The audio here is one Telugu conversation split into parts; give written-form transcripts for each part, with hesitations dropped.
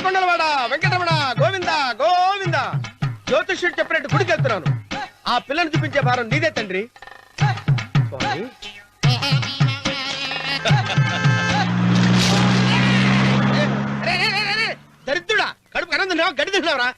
ఏడుకొండలవాడ వెంకటరమణ గోవింద గోవింద. జ్యోతిష్యుడు చెప్పినట్టు గుడికి వెళ్తున్నాను. ఆ పిల్లని చూపించే భారం నీదే తండ్రి. స్వామి దరిద్రుడా, కడుపు కనం తిన్నావా, గడి తిన్నావరా?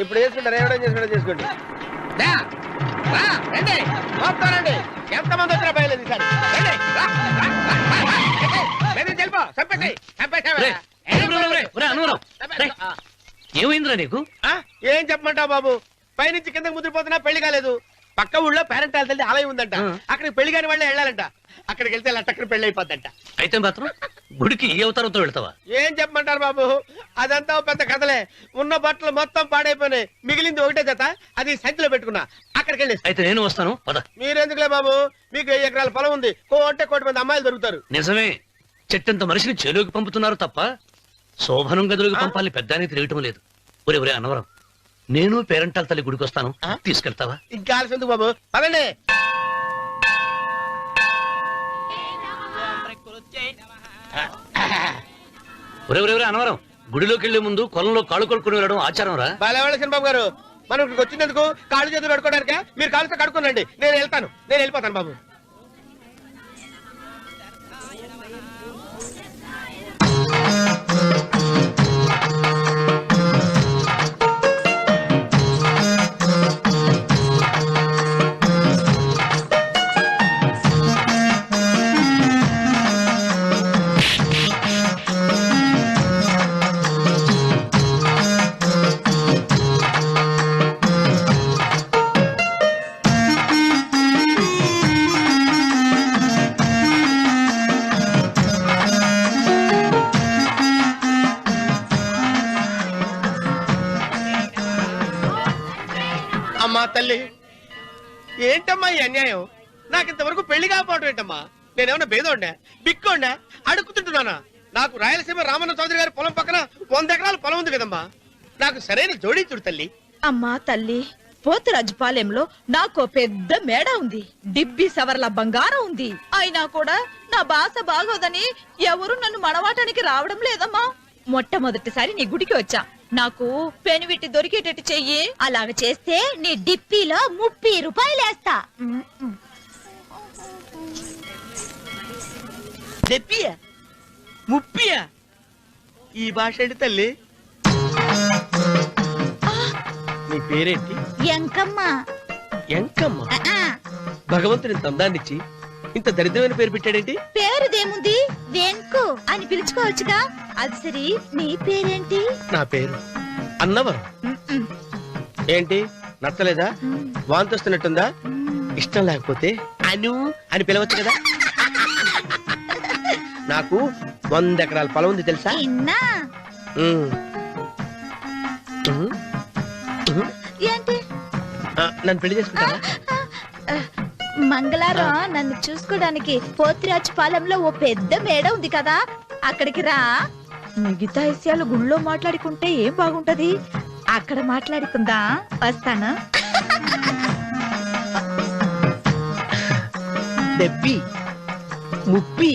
ఇప్పుడు చేసుకుంటారు, ఎవడో చేసుకుంటా చేసుకోండి. రండి, ఎంతమంది వచ్చినా బయలేదు ఈసారి. ఏమైందిరా నీకు? ఏం చెప్పమంటావు బాబు, పైనుంచి కిందకి ముద్రపోతున్నా పెళ్లి కాలేదు. పక్క ఊళ్ళో పేరెంట్ వెళ్తే ఆలయం ఉందంట, అక్కడికి పెళ్లి కాని వాళ్ళే వెళ్ళాలంట. అక్కడికి వెళ్తే అక్కడ పెళ్లి అయిపోద్దంట. అయితే మాత్రం గుడికి ఈ అవతారంతో వెళ్తావా? ఏం చెప్పమంటారు బాబు, అదంతా పెద్ద కథలే. ఉన్న బట్టలు మొత్తం పాడైపోయినాయి, మిగిలింది ఒకటే జత, అది సంచిలో పెట్టుకున్నా. అక్కడికి వెళ్ళి అయితే నేను వస్తాను. మీరెందుకులే బాబు, మీకు 10 ఎకరాల పొలం ఉంది, కోటి మంది అమ్మాయిలు దొరుకుతారు. నిజమే, చెట్టంత మనిషిని చేలోకి పంపుతున్నారు తప్ప శోభనం గదులకు పంపాలని పెద్దానికి తెలియటం లేదు. ఒరే అన్నవరం, నేను పేరెంటాల తల్లి గుడికి వస్తాను, తీసుకెళ్తావా? ఇంకా ఆలస్యం బాబు, పదండి. ఒరే అన్నవరం, గుడిలోకి వెళ్లే ముందు కొలంలో కాళ్ళు కొడుకుని వెళ్ళడం ఆచారం రా. బాలవాళ్ళ బాబు గారు, మనం ఇక్కడికి వచ్చినందుకు కాళ్ళు చేతులు కడుక్కోవడానికే. మీరు కాళ్ళతో కడుక్కోనండి, నేను వెళ్తాను, నేను వెళ్ళిపోతాను బాబు. అమ్మా తల్లి, ఏంటమ్మా ఈ అన్యాయం? నాకింతవరకు పెళ్లి కాకపోవడం ఏంటమ్మా? నేనేమన్నా బేదోండా, బిక్కోండా, అడుక్కుతుంటున్నానా? నాకు రాయలసీమ రామన్న చౌదరి గారి పొలం పక్కన 100 ఎకరాల పొలం ఉంది కదమ్మా. నాకు సరైన జోడీ చూడు తల్లి. అమ్మా తల్లి, పోతురాజుపాలెంలో నాకు పెద్ద మేడ ఉంది, డిబ్బి సవర్ల బంగారం ఉంది. అయినా కూడా నా భాష బాగోదని ఎవరు నన్ను మనవాటానికి రావడం లేదమ్మా. మొట్టమొదటిసారి నీ గుడికి వచ్చా, నాకు పెనువిట్టి దొరికేటట్టు చెయ్యి. అలాగ చేస్తే నీ డిప్పీలో 30 రూపాయలు వేస్తా. చెప్పియా 30? ఈ భాష ఏంటి తల్లి? నీ పేరేంటి? ఎంకమ్మ. ఎంకమ్మ? భగవంతుని తందాన్నిచ్చి ఇంత దరిద్రమైన పేరు పెట్టాడేంటి? పేరుదేముంది, వెంకు అని పిలుచుకోవచ్చుగా. అది సరి, నీ పేరేంటి? నా పేరు అన్నవరం. ఏంటి నచ్చలేదా? వాంతొస్తున్నట్టుందా? ఇష్టం లేకపోతే అను అని పిలవచ్చు కదా. నాకు 100 ఎకరాల పొలం ఉంది తెలుసా? ఏంటి? నన్ను పెళ్లి చేసుకుంటావా? మంగళవారం నన్ను చూసుకోవడానికి పోతిరాజుపాలెంలో ఓ పెద్ద మేడ ఉంది కదా, అక్కడికి రా. మిగతా విషయాలు గుళ్ళో మాట్లాడుకుంటే ఏం బాగుంటది, అక్కడ మాట్లాడుకుందా. వస్తాను. దెబ్బి ముప్పి.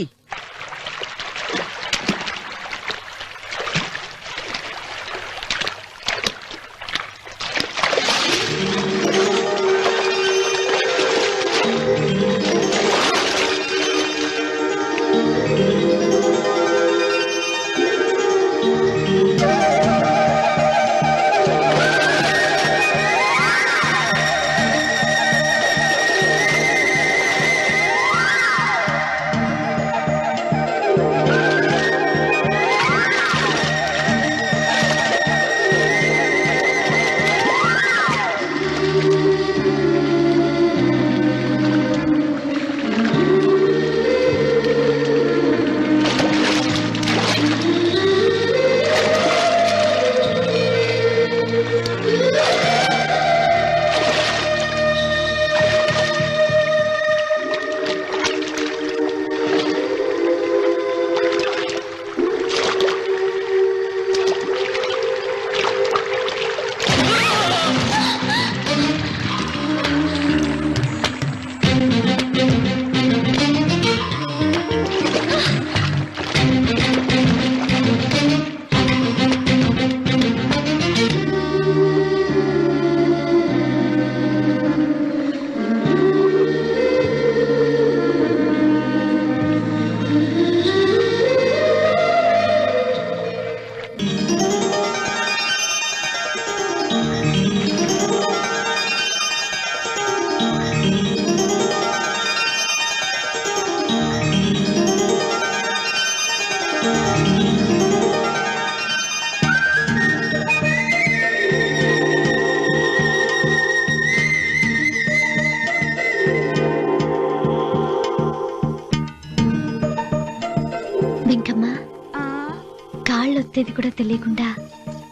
తేదీ కూడా తెలియకుండా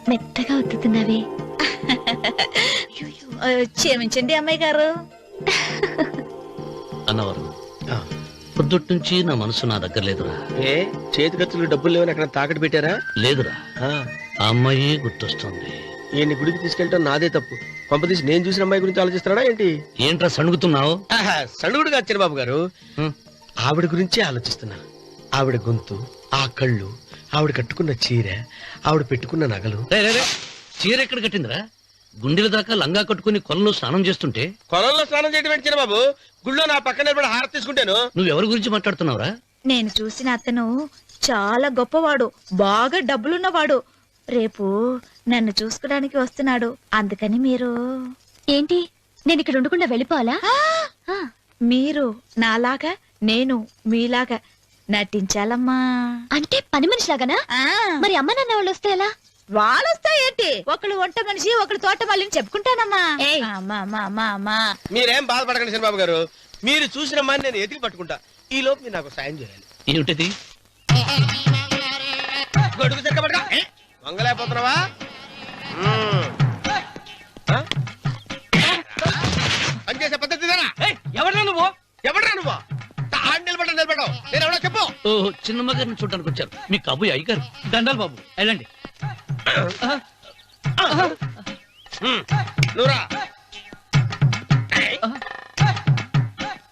మెత్తగా ఒత్తుతున్నావే. క్షమించండి అమ్మాయి గారు. అన్నవరం పొద్దుట్ నుంచి నా మనసు నా దగ్గర లేదురా. ఏ చేతి ఖర్చులు డబ్బులు లేవని అక్కడ తాకట్టు పెట్టారా? లేదురా, ఆ అమ్మాయి గుర్తొస్తుంది. ఈయన్ని గుడికి తీసుకెళ్ళటం నాదే తప్పు. పంపదీసి నేను చూసిన అమ్మాయి గురించి ఆలోచిస్తున్నాడా ఏంటి? ఏంట్రా సణుగుతున్నావు? సణుగుడు కాదు చిన్నబాబు గారు, ఆవిడ గురించి ఆలోచిస్తున్నా. ఆవిడ గొంతు, ఆ కళ్ళు, ఆవిడ కట్టుకున్న చీర, ఆవిడ పెట్టుకున్న నగలు. చీర ఎక్కడ కట్టిందిరా? గుండెల దాకా లంగా కట్టుకుని కొలంలో స్నానం చేస్తుంటే. కొలంలో స్నానం చేయడం ఏంటి చిన్నబాబు? గుళ్ళో నా పక్కన నిలబడి హారతి తీసుకుంటాను. నువ్వెవరి గురించి మాట్లాడుతున్నావురా? నేను చూసిన అతను చాలా గొప్పవాడు, బాగా డబ్బులున్నవాడు. రేపు నన్ను చూసుకోడానికి వస్తున్నాడు. అందుకని మీరు ఏంటి, నేను ఇక్కడ ఉండకుండా వెళ్ళిపోవాలా? మీరు నాలాగా, నేను మీలాగా నటించాలమ్మా. అంటే పని మనిషిలాగానా? మరి అమ్మ నాన్న వాళ్ళు వస్తే ఎలా? వాళ్ళొస్తా ఏంటి, ఒకళ్ళు వంట మనిషి ఒకళ్ళు తోట మళ్ళీ చెప్పుకుంటానమ్మా. మీరేం బాధపడకండి చిన్నబాబు గారు, మీరు చూసిన అమ్మాయిని నేను ఎతికి పట్టుకుంటా. ఈ లోపు మీరు నాకు సాయం చేయాలి. ఏమిటది? గొడుగు చెక్క పట్టుకో. వంగలేకపోతున్నావా? పనిచేసే పద్ధతి ఎవరా నువ్వు? ఎవడరా నువ్వు? నిలబడవు నేను ఎవడో చెప్పు. ఓ చిన్నమ్మ గారిని చూడడానికి వచ్చారు. మీ కాబోయే అయ్యగారు. దండాలు బాబు, వెళ్ళండి. నువ్వురా.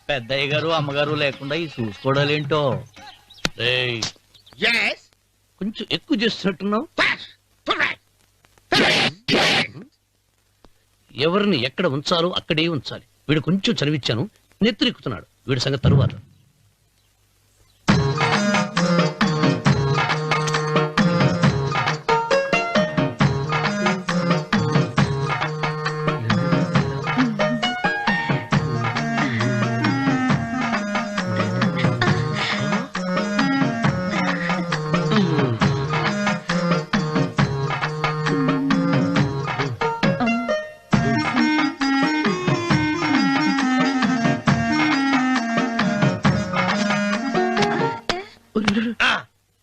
పెద్దయ్య గారు అమ్మగారు లేకుండా ఈ చూసుకోవడాలేంటో. రేయ్, Yes. కొంచెం ఎక్కువ చేస్తున్నట్టున్నావు. ఎవరిని ఎక్కడ ఉంచాలో అక్కడే ఉంచాలి. వీడు కొంచెం చనివిచ్చాను, నెత్తిరెక్కుతున్నాడు. వీడి సంగతి తరువాత.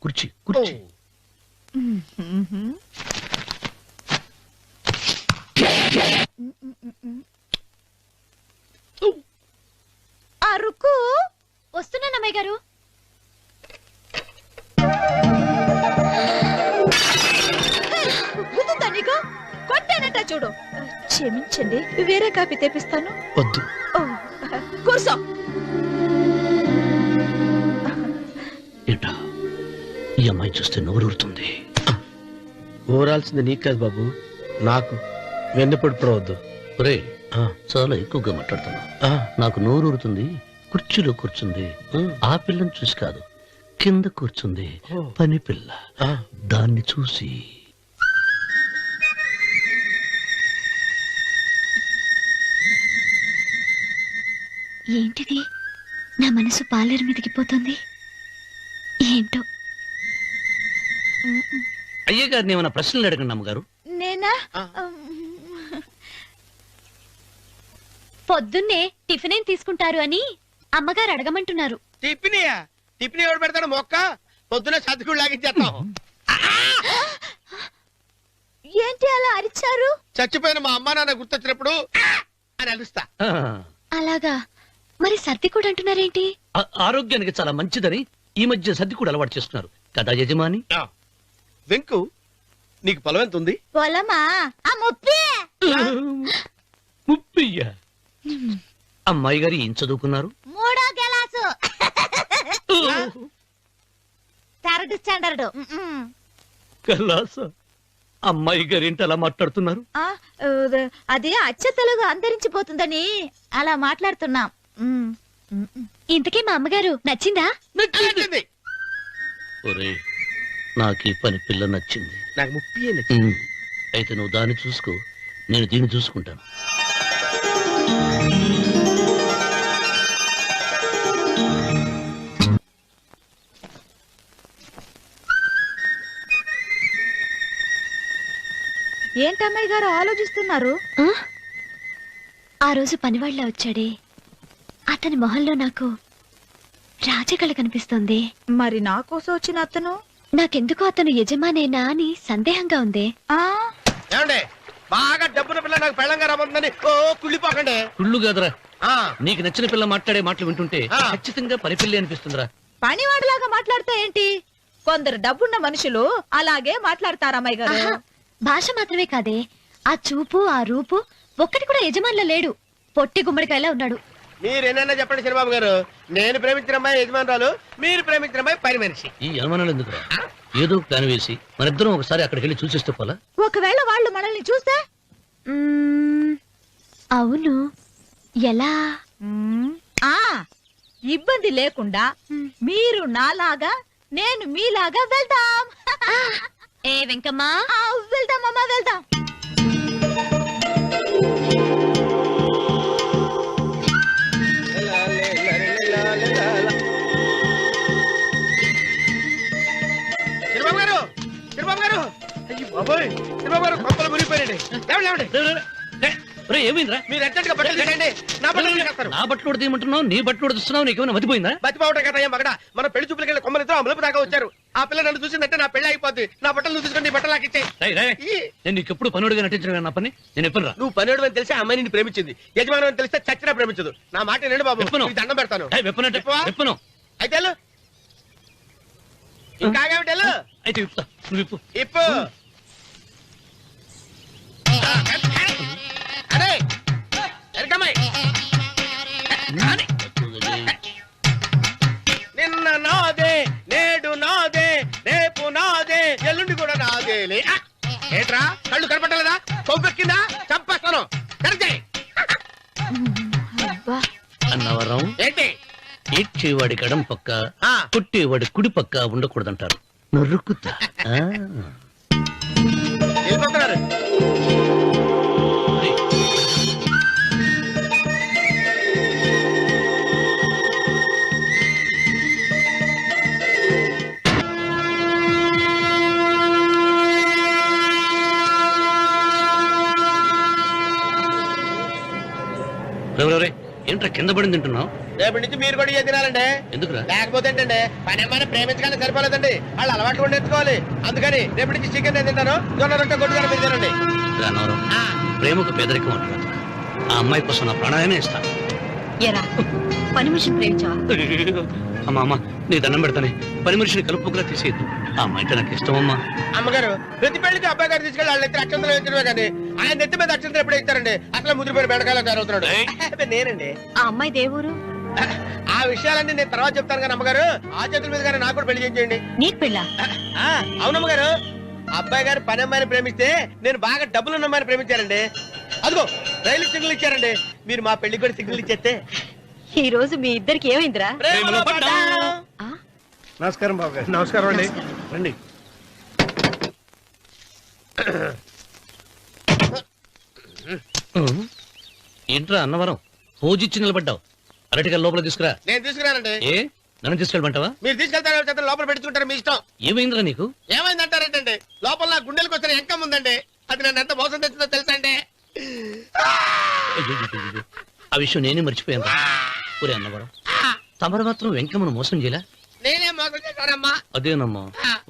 కుర్చీ కుర్చీ. అరుకు వస్తున్నాను అమ్మాయి గారు. గుద్దుతా నీకు? కొట్టానట చూడు. క్షమించండి, వేరే కాపీ తెప్పిస్తాను. వద్దు. కూర్చో. ఏంటా ఈ అమ్మాయి చూస్తే నోరూరుతుంది. ఊరాల్సింది నీకు కాదు బాబు, నాకు. వెన్నపడి పడవద్దు. రే, చాలా ఎక్కువగా మాట్లాడుతున్నా. నాకు నోరూరుతుంది. కుర్చీలో కూర్చుంది. ఆ పిల్లని చూసి కాదు, కింద కూర్చుంది పని పిల్ల. దాన్ని చూసి. ఏంటిది, నా మనసు పాలేరు మీదకి పోతుంది. ఏంటో. అయ్యగారిని ఏమైనా ప్రశ్నలు అడగండి అమ్మగారు. నేనా? పొద్దున్నే టిఫిన్ ఏం తీసుకుంటారు అని అమ్మగారు అడగమంటున్నారు. టిఫినియా? టిఫిన్ ఎవడు పెడతాడు మొక్క? పొద్దున సర్దుకుడు లాగించేస్తాం. ఏంటి అలా అరిచారు? చచ్చిపోయిన మా అమ్మా నాన్న గుర్తొచ్చినప్పుడు అని అలుస్తా. అలాగా? మరి సర్ది కూడా అంటున్నారేంటి? ఆరోగ్యానికి చాలా మంచిదని ఈ మధ్య సర్ది కూడా అలవాటు చేస్తున్నారు కదా యజమాని. వెంకు, నీకు పొలం ఎంత ఉంది? పొలమా? ముప్పయ్య. అమ్మాయి గారు ఏం చదువుకున్నారు? 3వ క్లాసు, 3rd స్టాండర్డ్. కలాస. అమ్మాయి గారు ఏంటి అలా మాట్లాడుతున్నారు? అది అచ్చ తెలుగు అంతరించిపోతుందని అలా మాట్లాడుతున్నాం. ఇంతకీ మా అమ్మగారు నచ్చిందా? నచ్చింది. ఒరే, నాకు ఈ పని పిల్ల నచ్చింది. నాకు 30 నచ్చింది. అయితే నువ్వు దాన్ని చూసుకో, నేను దీన్ని చూసుకుంటాను. ఏంటమ్మాయి గారు ఆలోచిస్తున్నారు? ఆ రోజు పనివాళ్ళ వచ్చాడే, అతని మొహంలో నాకు రాజకళ కనిపిస్తుంది. మరి నా కోసం వచ్చిన అతను? నాకెందుకో అతను యజమానేనా అని సందేహంగా ఉందే. ఏమండి బాగా డబ్బున పిల్ల నాకు పెళ్ళంగా రాబోతుందని ఓ కుళ్ళిపోకండి. కుళ్ళు కాదురా, ఆ, నీకు నచ్చిన పిల్ల మాట్లాడే మాటలు వింటుంటే ఖచ్చితంగా పనిపిల్లి అనిపిస్తుందిరా. పనివాడిలాగా మాట్లాడితే ఏంటి? కొందరు డబ్బున్న మనుషులు అలాగే మాట్లాడతారమ్మాయి గారు. ఆహా, భాష మాత్రమే కాదే, ఆ చూపు ఆ రూపు ఒక్కటి కూడా యజమానిలో లేడు. పొట్టి గుమ్మడికాయలా ఉన్నాడు. మీరేనన్నా చెప్పండి చిరబాబు గారు, నేను ప్రేమించిన అమ్మాయి యజమానురాలు, మీరు ప్రేమించిన అమ్మాయి పని మనిషి. ఈ అనుమానాలు ఎందుకురా? ఏదో ప్లాన్ వేసి మనిద్దరం ఒకసారి అక్కడికి వెళ్ళి చూసేస్తే పోలా? ఒకవేళ వాళ్ళు మనల్ని చూస్తే? అవును, ఎలా? ఆ ఇబ్బంది లేకుండా మీరు నాలాగా నేను మీలాగా వెళ్దాం. ఏ వెంకమ్మా, వెళ్దాం అమ్మా, వెళ్దాం. చిరబాబు గారు, చిరబాబు గారు, అయ్యో బాబోయ్, చిరబాబు గారు కొంపలు మునిగిపోయారండి. లేవండి, లేవండి. ఏమైందిరా? మీరు అర్జెంట్గా బట్టలు తీసేయండి, నా బట్టలు తీసేస్తారు. నా బట్టలు ఉడతీయమంటున్నావు, నీ బట్టలు ఉడుతున్నావు, నీకేమైనా మతిపోయిందా? బతిపోవటం కదా మగడ, మన పెళ్లి చూపులకి వెళ్ళి కొమ్మలతో అమలుపు దాకా వచ్చారు. ఆ పిల్ల నన్ను చూసిందంటే నా పెళ్లి అయిపోద్ది. నా బట్టలు నువ్వు తీసుకొని నీ బట్టలు నాకు ఇచ్చేయి. నేను నీకు ఎప్పుడు పనుడిగా నటించడం నా పని. నేను ఎప్పుడు రా? నువ్వు పనివాడు అని తెలిసి ఆ అమ్మాయి నిన్ను ప్రేమించింది, యజమాని అని తెలిస్తే చచ్చినా ప్రేమించదు. నా మాట వినండి బాబు, విప్పను. నీకు దండం పెడతాను. విప్పను. అయితే వెళ్ళు. ఇంకా ఆగేమిటి, వెళ్ళు. అయితే విప్పుతా, నువ్వు విప్పు. ఇప్పు. అరే ఎరకమ్మాయి, నిన్న నాదే, నేడు నాదే, రేపు నాదే, ఎల్లుండి కూడా నాదేలే. ఏట్రా కళ్ళు కనపట్టలేదా? కొవ్వెక్కిందా? చంపేస్తాను. కరెక్టే. అన్నవరం ఏంటి? ఏడ్చేవాడి కడం పక్క, ఆ. కొట్టేవాడి కుడి పక్క ఉండకూడదంటారు. నరుకుతా. వెళ్ళిపోతున్నారు. ఏంట్రా కింద పడింది తింటున్నావు? రేపటి నుంచి మీరు కూడా ఇదే తినాలండి. ఎందుకురా? లేకపోతే ఏంటండి, పని అమ్మాయిని ప్రేమించగానే సరిపోలేదండి, వాళ్ళు అలవాట్లు కూడా నేర్చుకోవాలి. అందుకని రేపటి నుంచి చికెన్ నేను తింటాను, జొన్న రొట్టె కొట్టుకొని మీరు తినండి. అన్నవరం, ప్రేమకు పేదరికం అంటారు. ఆ అమ్మాయి కోసం నా ప్రాణాయమే ఇస్తాను. ఎరా పని మనిషిని ప్రేమించావా? అమ్మా అమ్మ, నీ దండం పెడతానే, పని మనిషిని కలుపుకులా తీసేయద్దు. ఆ అమ్మాయి అంటే నాకు ఇష్టం అమ్మా. అమ్మగారు ప్రతి పెళ్లికి అబ్బాయి గారు తీసుకెళ్ళి వాళ్ళ ఎత్తి అక్షంతలు వేయించడమే కానీ ఆయన నెత్తి మీద అక్షంతలు ఎప్పుడు ఇస్తారండి? అసలు ముదిరిపోయిన బెండకాయలు తయారవుతున్నాడు. నేనండి. ఆ అమ్మాయి దేవురు. ఆ విషయాలన్నీ నేను తర్వాత చెప్తాను కానీ అమ్మగారు, ఆ చేతుల మీద కానీ నాకు కూడా పెళ్లి చేయండి. నీకు పెళ్ళా? అవునమ్మగారు, అబ్బాయి గారు పని అమ్మాయిని ప్రేమిస్తే నేను బాగా డబ్బులు ఉన్న అమ్మాయిని ప్రేమించారండి. అదిగో రైలు సిగ్నల్ ఇచ్చారండి. మీరు మా పెళ్లి కూడా సిగ్నల్ ఇచ్చేస్తే ఈ రోజు మీ ఇద్దరికి ఏమైందిరా? నమస్కారం బాబు గారు. నమస్కారం అండి, రండి. ఏంట్రా అన్నవరం, పూజిచ్చి నిలబడ్డావు? అరటిగా లోపల తీసుకురా. నేను తీసుకురానండి. ఏ నన్ను తీసుకెళ్ళమంటావా? మీరు తీసుకెళ్తారు, లోపల పెట్టుకుంటారు, మీ ఇష్టం. ఏమైందిరా నీకు? ఏమైందంటారేంటండి, లోపల నా గుండెలకు వచ్చిన ఎంకం ఉందండి, అది నన్ను ఎంత మోసం తెచ్చిందో తెలుసా అండి? అయ్యో, ఆ విషయం నేనే మర్చిపోయాను. ఒరే అన్నవరం, తమరు మాత్రం వెంకమ్మను మోసం చేయలే? నేనే మోసం చేశానమ్మా. అదేనమ్మా,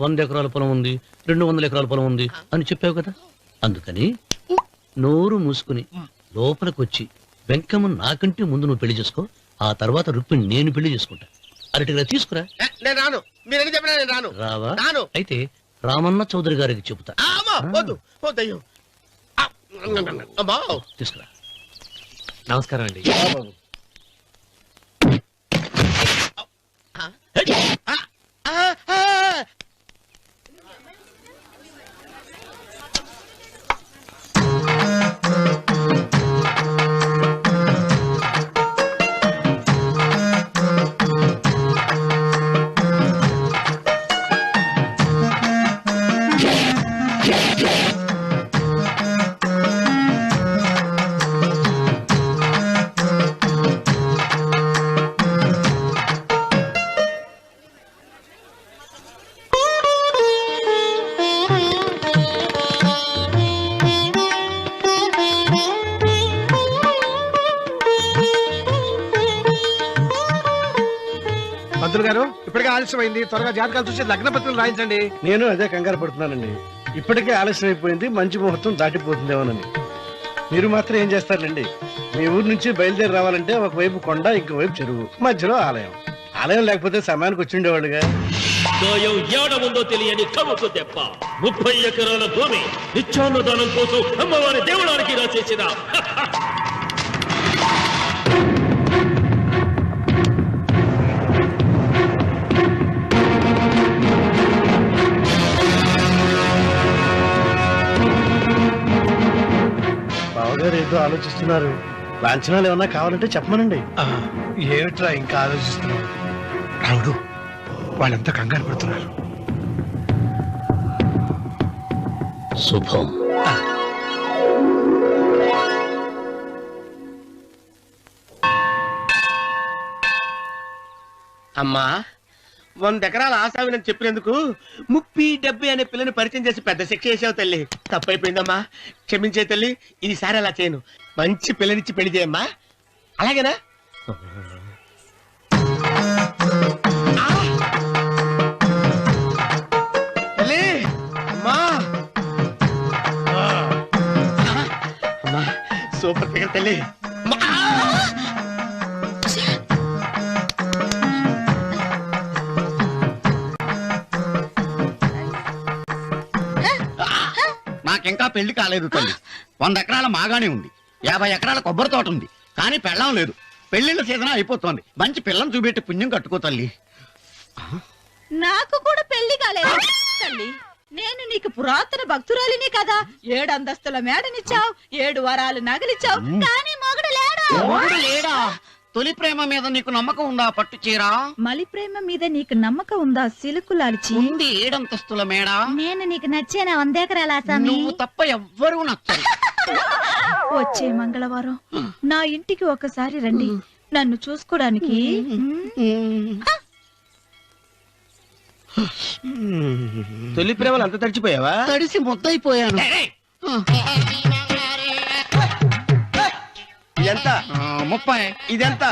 100 ఎకరాల పొలం ఉంది, 200 ఎకరాల పొలం ఉంది అని చెప్పావు కదా. అందుకని నోరు మూసుకుని లోపలికి వచ్చి వెంకమ్మ నాకంటే ముందు నువ్వు పెళ్లి చేసుకో, ఆ తర్వాత రుక్మిణి నేను పెళ్లి చేసుకుంటా. అరటిగా తీసుకురా. నేను రాను, మీరని చెప్పినా నేను రాను. రావా? రాను. అయితే రామన్న చౌదరి గారికి చెబుతా. వద్దు వద్దయ్యో. తీసుకురా. నమస్కారం అండి. పంతులు గారు ఇప్పటికే ఆలస్యమైంది, త్వరగా జాతకాలు చూసి లగ్న పత్రికలు రాయించండి. నేను అదే కంగారు పడుతున్నానండి. ఇప్పటికే ఆలస్యం అయిపోయింది, మంచి ముహూర్తం దాటిపోతుందేమోనని. మీరు మాత్రం ఏం చేస్తారండి? మీ ఊరు నుంచి బయలుదేరి రావాలంటే ఒకవైపు కొండ, ఇంకోవైపు చెరువు, మధ్యలో ఆలయం. ఆలయం లేకపోతే సమయానికి వచ్చి ఉండేవాడుగా. గాయం ఏడ ఉందో తెలియని కవుకు దెబ్బ 30 ఎకరాల భూమి నిత్యాన్నదానం కోసం అమ్మవారి దేవుడానికి రాసేసిన బావగారు ఏదో ఆలోచిస్తున్నారు. లాంఛనాలు ఏమన్నా కావాలంటే చెప్పమనండి. ఏమిట్రా ఇంకా ఆలోచిస్తున్నావు? రావుడు, వాళ్ళంతా కంగారు పడుతున్నారు. శుభం. అమ్మా, 100 ఎకరాల ఆశావినని చెప్పినందుకు 30-70 అనే పిల్లని పరిచయం చేసి పెద్ద శిక్ష చేసావు తల్లి. తప్పైపోయిందమ్మా, క్షమించే తల్లి. ఈసారి అలా చేయను. మంచి పిల్లనిచ్చి పెళ్లి చేయమ్మా, అలాగేనా? తల్లి, అమ్మా, అమ్మా, సూపర్ ఫిగర్ తల్లి. నాకింకా పెళ్లి కాలేదు తల్లి. 100 ఎకరాల మాగానే ఉంది, 50 ఎకరాల కొబ్బరి తోట ఉంది, కానీ పెళ్ళం లేదు. పెళ్లిళ్ళ సీజన్ అయిపోతుంది. మంచి పిల్లని చూపెట్టి పుణ్యం కట్టుకో తల్లి. నాకు కూడా పెళ్లి కాలేదు తల్లి. నేను నీకు పురాతన భక్తురాలిని కదా. 7 అంతస్తుల మేడనిచ్చావు, 7 వరాలు నగలిచ్చావు, కానీ మొగుడు లేడు. మొగుడు లేడా? తొలి ప్రేమ మీద నీకు నమ్మకం ఉందా? పట్టు చీరా. మలి ప్రేమ మీద నీకు నమ్మకం ఉందా? సిలుకులాల్చి ఉంది 7 అంతస్తుల మేడ. నేను నీకు నచ్చేనా 100 ఎకరాల ఆసామి? నువ్వు తప్ప ఎవ్వరూ నచ్చరు. వచ్చే మంగళవారం నా ఇంటికి ఒకసారి రండి, నన్ను చూసుకోడానికి. తొలి ప్రేమలు అంత తడిచిపోయావా? తడిసి ముద్దయిపోయాను. ఇదెంత? 30. ఇదెంత?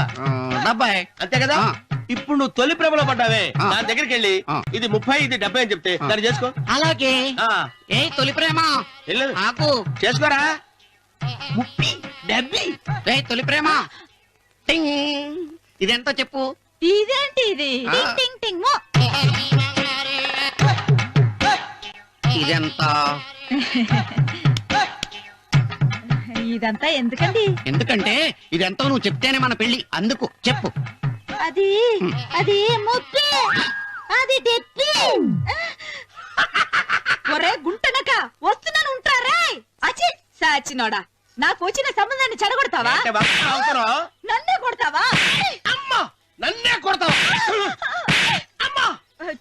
70. అంతే కదా. ఇప్పుడు నువ్వు తొలి ప్రేమలో పడ్డావే, నా దగ్గరికి వెళ్ళి ఇది 30, ఇది 70 అని చెప్తే దాన్ని చేసుకో. అలాగే. ఏ తొలి ప్రేమ వెళ్ళు, నాకు చేసుకోరా. 30, 70. ఏ తొలి ప్రేమ టింగ్. ఇదెంత చెప్పు? ఇదేంటి ఇది? టింగ్ టింగ్ టింగ్ మో. ఇదెంత? ఇదంతా ఎందుకండి? ఎందుకంటే ఇదెంతో నువ్వు చెప్తేనే మన పెళ్లి. అందుకు చెప్పు. అది అది 30, అది 70. ఒరే గుంటనక, వస్తున్నాను ఉంటారే. అచి సాచినోడా, నాకు వచ్చిన సంబంధాన్ని చెడగొడతావా? అంటే వస్తా అవుతున్నావు? నన్నే కొడతావా? అమ్మా, నన్నే కొడతావా? అమ్మా,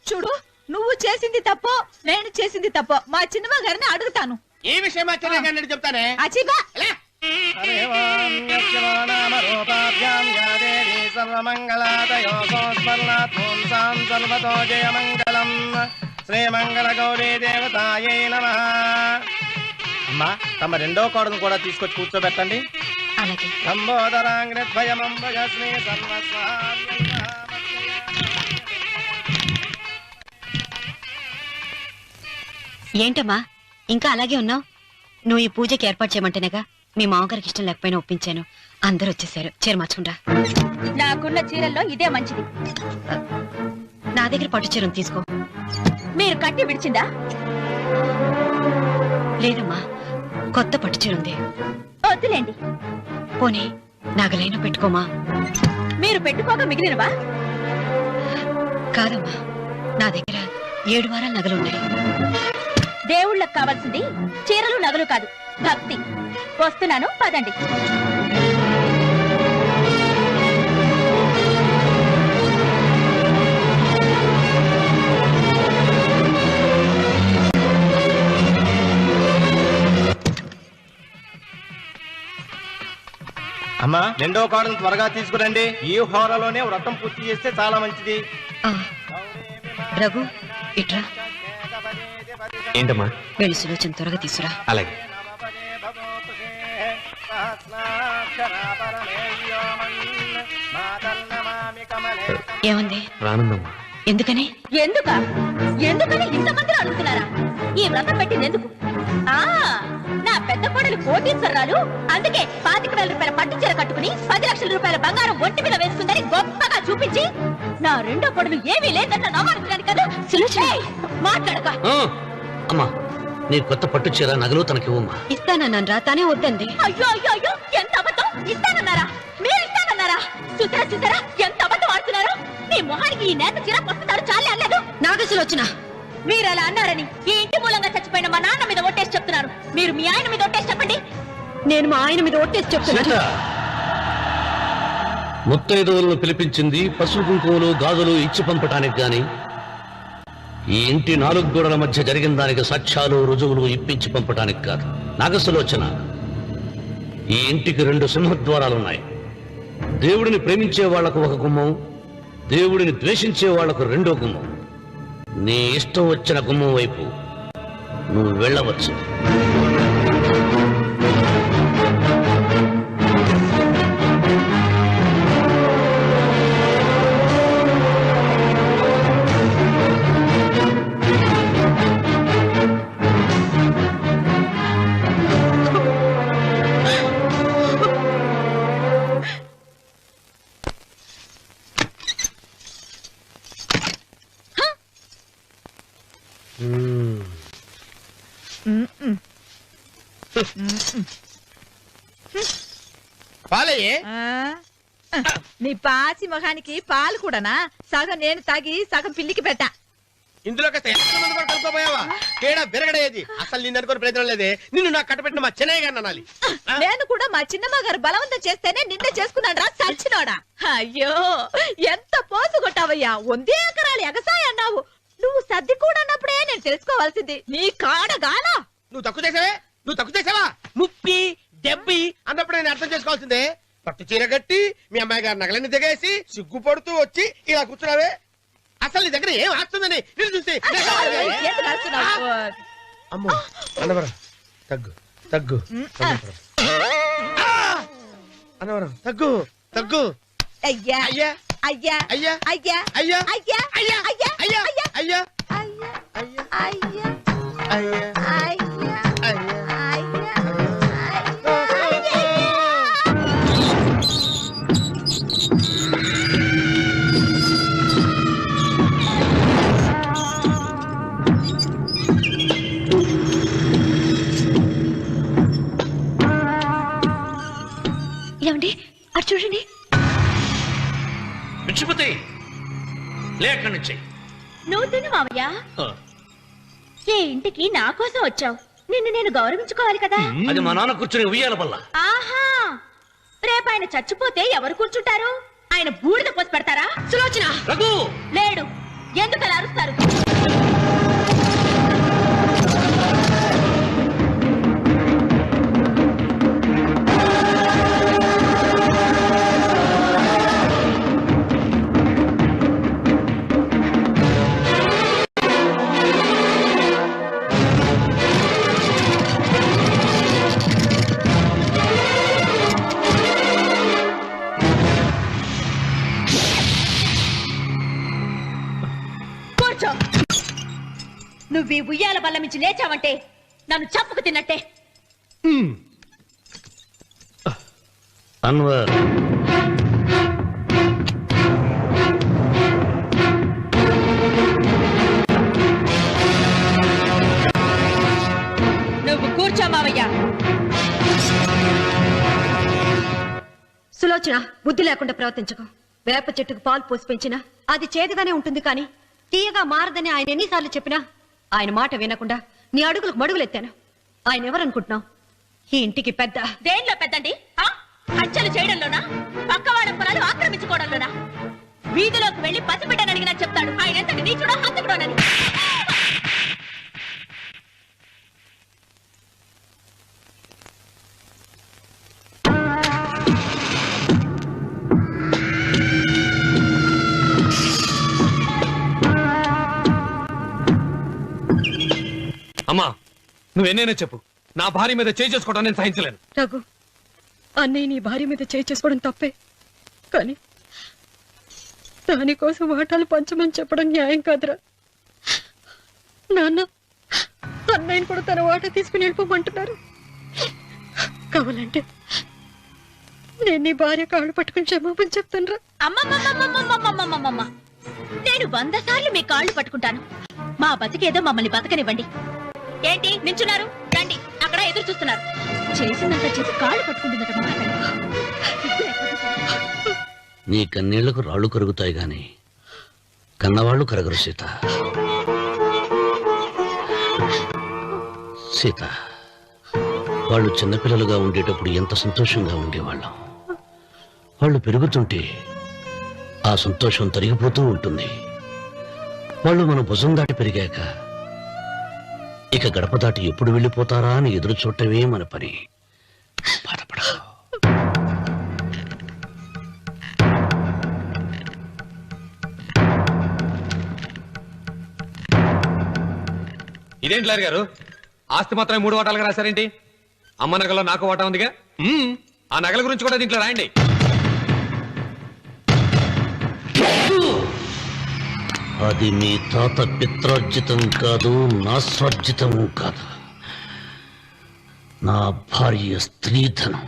చూడు, నువ్వు చేసింది తప్పో, నేను చేసింది తప్పో మా చిన్నమ్మ గారిని అడుగుతాను. ఈ విషయం ఆశ్చర్యంగా చెప్తానే. అచిబా శ్రీమంగళ గౌరీ దేవతాయే నమః. అమ్మా, తమ రెండో కోడను కూడా తీసుకొచ్చి కూర్చోబెట్టండి. అలాగే. లంబోదరాంగ్రద్వయమంబగ శ్రీ ఏంటమ్మా ఇంకా అలాగే ఉన్నావు? నువ్వు ఈ పూజకి ఏర్పాటు చేయమంటేనేగా మీ మామగారికి ఇష్టం లేకపోయినా ఒప్పించాను. అందరూ వచ్చేసారు. చీర మార్చుకుంటా. నాకున్న చీరల్లో ఇదే మంచిది. నా దగ్గర పట్టు చీరను తీసుకో. మీరు కట్టి విడిచిందా? లేదమ్మా, కొత్త పట్టు చీర ఉంది. వద్దులేండి. పోనీ నాగలైనా పెట్టుకోమా? మీరు పెట్టుకోక మిగిలినవా? కాదమ్మా, నా దగ్గర 7 వారాల నగలున్నాయి. దేవుళ్ళకి కావాల్సింది చీరలు నగలు కాదు, భక్తి. వస్తున్నాను, పదండి. అమ్మా, రెండో కోడను త్వరగా తీసుకురండి. ఈ హోరాలోనే వ్రతం పూర్తి చేస్తే చాలా మంచిది. రఘు, ఇట్రా. ఏంటమ్మా? వెళ్ళి సులోచన త్వరగా తీసురా. అలాగే. మాతన్నమామి కమలే ఏముంది? రానుందమ్మా. ఎందుకని? ఎందుకని ఇంతమంది అడుగుతున్నారా? ఈ వ్రతం పెట్టింది ఎందుకు? నా పెద్ద కోడలు కోటీశ్వరాలు, అందుకే 25,000 రూపాయల పట్టు చీర కట్టుకుని 10 లక్షల రూపాయల బంగారం ఒంటి మీద వేసుకుందని గొప్పగా చూపించి, నా రెండో కోడలు ఏమీ లేదన్న నమ్మకానికి కదా. మాట్లాడక. అమ్మా, నీ కొత్త పట్టు చీర నగలు తనకివ్వమ్మా. ఇస్తానన్నాను రా, తానే వద్దంది. అయ్యో అయ్యో అయ్యో, ఎంత అబద్ధం! ఇస్తానన్నారా? మీరు ఇస్తానన్నారా? చూసారా ఎంత అబద్ధం ఆడుతున్నారు? మీ మొహానికి ఈ నేత చీర వస్తున్నారు చాలే అనలేదు. నాగసులు వచ్చిన మీరు అలా అన్నారని ఈ ఇంటి మూలంగా చచ్చిపోయిన మా నాన్న మీద ఒట్టేసి చెప్తున్నారు. మీరు మీ ఆయన మీద ఒట్టేసి చెప్పండి. నేను మా ఆయన మీద ఒట్టేసి చెప్తున్నాను. ముత్తైదువులను పిలిపించింది పసుపు కుంకుమలు గాజులు ఇచ్చి పంపటానికి గాని, ఈ ఇంటి 4 గోడల మధ్య జరిగిన దానికి సాక్ష్యాలు రుజువులు ఇప్పించి పంపటానికి కాదు. నాగసులోచన, ఈ ఇంటికి 2 సింహద్వారాలున్నాయి. దేవుడిని ప్రేమించే వాళ్లకు ఒక గుమ్మం, దేవుడిని ద్వేషించే వాళ్లకు 2వ గుమ్మం. నీ ఇష్టం వచ్చిన గుమ్మం వైపు నువ్వు వెళ్ళవచ్చు. పాలయ్యే. నీ పాచి మొహానికి పాలు కూడానా? సగం నేను తాగి సగం పిల్లికి పెట్టా. ఇందులో కలుపుకోపోయావా? తేడా బెరగడేది. అసలు నిన్ను అనుకుని ప్రయత్నం లేదే. నిన్ను నాకు కట్టబెట్టిన మా చెన్నయ్య గారిని అనాలి. నేను కూడా మా చిన్నమ్మ గారు బలవంతం చేస్తేనే నిన్న చేసుకున్నాడు రా సచ్చినోడా. అయ్యో, ఎంత పోసు కొట్టావయ్యా! 100 ఎకరాలు ఎగసాయ అన్నావు. నువ్వు సర్ది కూడా అన్నప్పుడే నేను తెలుసుకోవాల్సింది. నీ కాడగానా? నువ్వు తక్కువ చేసావా? ముప్పి దెబ్బి అన్నప్పుడు నేను అర్థం చేసుకోవాల్సిందే. పట్టు చీర కట్టి మీ అమ్మాయి గారు నగలన్నీ దిగేసి సిగ్గుపడుతూ వచ్చి ఇలా కూర్చున్నావే. అసలు నీ దగ్గర ఏం ఆస్తుందని నేను చూసి. అమ్మో అన్నవరం తగ్గు అన్నవరం తగ్గు. అయ్యా అయ్యా అయ్యా అయ్యా అయ్యా అయ్యా అయ్యా అయ్యా అయ్యా అయ్యా అయ్యా అయ్యా అయ్యా అయ్యా అయ్యా అయ్యా అయ్యా ఏమండి అటు చూడండి. విచ్చిపోతే లేక్కడి నుంచి. నువ్వు తిను మావయ్య. ఏ ఇంటికి నా కోసం వచ్చావు? నిన్ను నేను గౌరవించుకోవాలి కదా. అది మా నాన్న కూర్చుని ఉయ్యాల వల్ల. ఆహా, రేపు ఆయన చచ్చిపోతే ఎవరు కూర్చుంటారు? ఆయన బూడిద పోసి పెడతారా? సులోచన రఘు లేడు. ఎందుకు అలా అరుస్తారు? నువ్వు ఈ ఉయ్యాల బల్ల మించి లేచావంటే నన్ను చప్పుకు తిన్నట్టే. అన్వర్, నువ్వు కూర్చో మావయ్య. సులోచన, బుద్ధి లేకుండా ప్రవర్తించకు. వేప చెట్టుకు పాలు పోసి పెంచినా అది చేదుగానే ఉంటుంది, కానీ తీయగా మారదని ఆయన ఎన్నిసార్లు చెప్పినా ఆయన మాట వినకుండా నీ అడుగులకు మడుగులెత్తాను. ఆయన ఎవరనుకుంటున్నావు? ఈ ఇంటికి పెద్ద. దేనిలో పెద్దండి? హత్యలు చేయడంలోనా? పక్కవాడ పొలాలు ఆక్రమించుకోవడంలోనా? వీధిలోకి వెళ్లి పసిబిడ్డని అడిగినా చెప్తాడు ఆయన ఎంతటి నీచుడో హంతకుడోనని. అమ్మా, నువ్వెన్నైనా చెప్పు, నా భార్య మీద చేయి చేసుకోవడం నేను సహించలేను. రఘు, అన్నయ్య నీ భార్య మీద చేయి చేసుకోవడం తప్పే, కానీ దానికోసం వాటాలు పంచమని చెప్పడం న్యాయం కాదురా. నాన్న అన్నయ్యని కూడా తన వాటా తీసుకుని వెళ్ళిపోమంటున్నారు. కావాలంటే నేను నీ భార్య కాళ్ళు పట్టుకుని క్షమాపణ చెప్తాను రా. అమ్మమ్మమ్మమ్మమ్మమ్మమ్మమ్మమ్మ నేను 100 సార్లు మీ కాళ్ళు పట్టుకుంటాను. మా బతికేదో మమ్మల్ని బతకనివ్వండి. ఏంటి నించున్నారు? రండి, అక్కడ ఎదురు చూస్తున్నారు. చేసినంత చేసి కాళ్ళు పట్టుకుంటుందట మహాతల్లి. నీ కన్నీళ్లకు రాళ్ళు కరుగుతాయి గాని కన్నవాళ్లు కరగరు సీత. సీత, వాళ్ళు చిన్నపిల్లలుగా ఉండేటప్పుడు ఎంత సంతోషంగా ఉండేవాళ్ళం. వాళ్ళు పెరుగుతుంటే ఆ సంతోషం తరిగిపోతూ ఉంటుంది. వాళ్ళు మన భుజం దాటి పెరిగాక ఇక గడప దాటి ఎప్పుడు వెళ్ళిపోతారా అని ఎదురు చూడటమే మన పని. బాధపడ. ఇదేంటి లాయర్ గారు, ఆస్తి మాత్రమే 3 వాటాలుగా రాశారేంటి? అమ్మ నగలో నాకు వాటా ఉందిగా. ఆ నగల గురించి కూడా దీంట్లో రాయండి. అది మీ తాత పిత్రార్జితం కాదు, నా స్వార్జితం కాదు. నా భార్య స్త్రీధనం.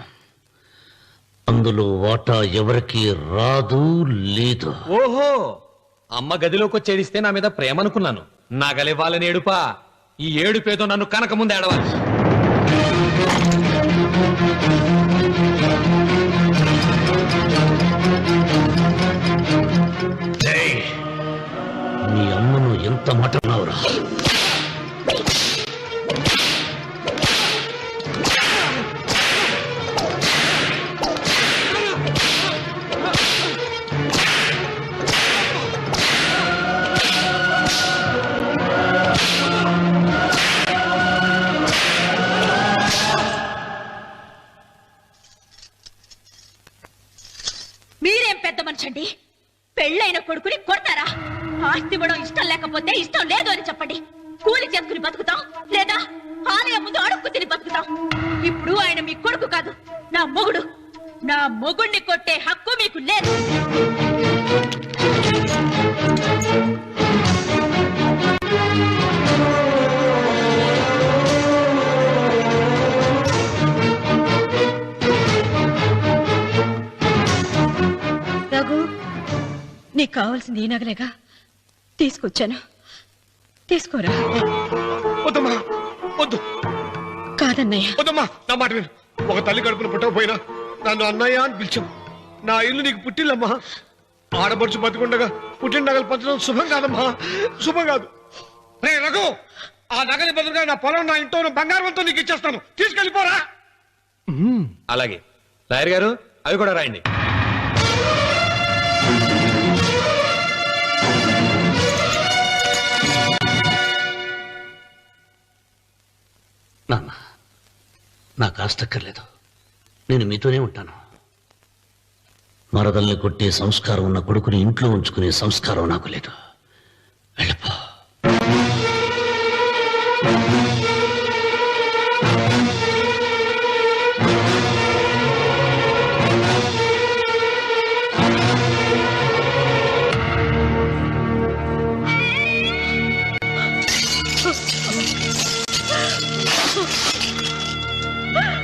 అందులో వాటా ఎవరికి రాదు లేదు. ఓహో, అమ్మ గదిలోకి వచ్చేడిస్తే నా మీద ప్రేమ అనుకున్నాను. నగలివ్వాలని ఏడుపా. ఈ ఏడుపేదో నన్ను కనక ముందు ఏడవాలి. నీ అమ్మను ఎంత మాట అన్నావురా? మీరేం పెద్ద మనిషండి? పెళ్ళైన కొడుకుని కొడతారా? ఆస్తి ఇవ్వడం ఇష్టం లేకపోతే ఇష్టం లేదు అని చెప్పండి. కూలి చేసుకుని బతుకుతాం, లేదా ఆలయం ముందు అడుక్కు తిని బతుకుతాం. ఇప్పుడు ఆయన మీ కొడుకు కాదు, నా మొగుడు. నా మొగుడిని కొట్టే హక్కు మీకు లేదు. రఘు, నీకు కావాల్సింది ఈ నగలేగా తీసుకొచ్చాను, తీసుకోరా. వద్దమ్మా, వద్దు. కాదన్నయ్య. వద్దమ్మా, నా మాట విను. ఒక తల్లి కడుపున పుట్టకపోయినా నన్ను అన్నయ్య అని పిలిచావు. నా ఇల్లు నీకు పుట్టిల్లమ్మా. ఆడపడుచు బతుకుండగా పుట్టిన నగలు పంచడం శుభం కాదమ్మా, శుభం కాదు. రే రఘు, ఆ నగలి బదులుగా నా పొలం, నా ఇంట్లో ఉన్న బంగారంతో నీకు ఇచ్చేస్తాను. తీసుకెళ్ళిపోరా. అలాగే లాయర్ గారు, అవి కూడా రాయండి. నాన్న, నాకు ఆస్తక్కర్లేదు. నేను మీతోనే ఉంటాను. మరదల్ని కొట్టే సంస్కారం ఉన్న కొడుకుని ఇంట్లో ఉంచుకునే సంస్కారం నాకు లేదు. వెళ్ళిపో.